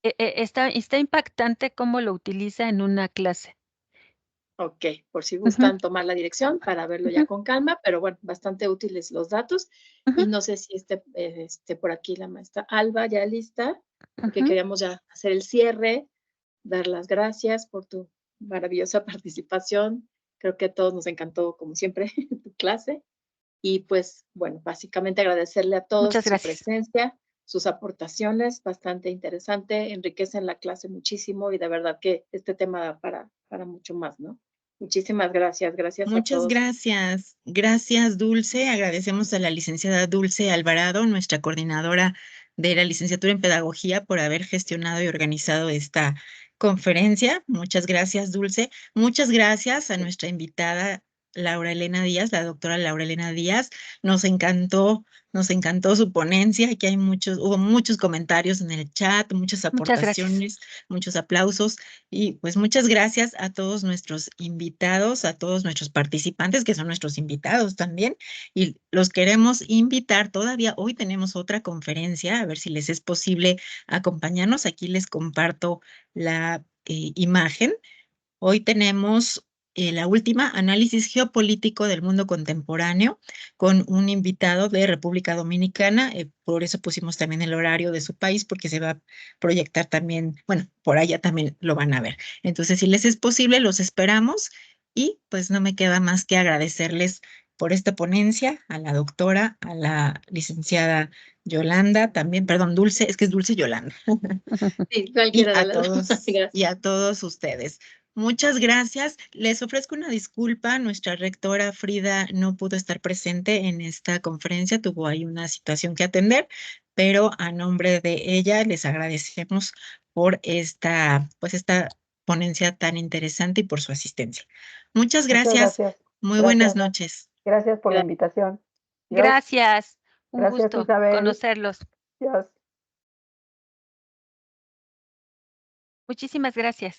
está impactante cómo lo utiliza en una clase. Ok, por si gustan tomar la dirección para verlo ya con calma, pero bueno, bastante útiles los datos. Y no sé si por aquí la maestra Alba ya lista, porque queríamos ya hacer el cierre, dar las gracias por tu maravillosa participación. Creo que a todos nos encantó, como siempre, tu clase. Y pues, bueno, básicamente agradecerle a todos Muchas su gracias. presencia, sus aportaciones, bastante interesante, enriquecen la clase muchísimo y de verdad que este tema da para mucho más, ¿no? Muchísimas gracias, gracias a Muchas todos. gracias. Gracias, Dulce. Agradecemos a la licenciada Dulce Alvarado, nuestra coordinadora de la licenciatura en Pedagogía, por haber gestionado y organizado esta conferencia. Muchas gracias, Dulce. Muchas gracias a nuestra invitada, Laura Elena Díaz, la doctora Laura Elena Díaz. Nos encantó su ponencia. Aquí hubo muchos comentarios en el chat, muchas Muchas gracias. aportaciones, muchos aplausos. Y pues muchas gracias a todos nuestros invitados, a todos nuestros participantes, que son nuestros invitados también. Y los queremos invitar. Todavía hoy tenemos otra conferencia, a ver si les es posible acompañarnos. Aquí les comparto la imagen. Hoy tenemos la última, análisis geopolítico del mundo contemporáneo, con un invitado de República Dominicana. Por eso pusimos también el horario de su país, porque se va a proyectar también, bueno, por allá también lo van a ver. Entonces, si les es posible, los esperamos y pues no me queda más que agradecerles por esta ponencia, a la doctora, a la licenciada Yolanda, también, perdón, Dulce, es que es Dulce Yolanda. Sí, cualquiera de las dos. Gracias. Y a todos ustedes. Muchas gracias. Les ofrezco una disculpa. Nuestra rectora Frida no pudo estar presente en esta conferencia. Tuvo ahí una situación que atender, pero a nombre de ella les agradecemos por esta ponencia tan interesante y por su asistencia. Muchas gracias. gracias. Muy buenas Gracias. noches. Gracias por la invitación. Dios. Gracias. Un Gracias, gusto Isabel. conocerlos. Dios. Muchísimas gracias.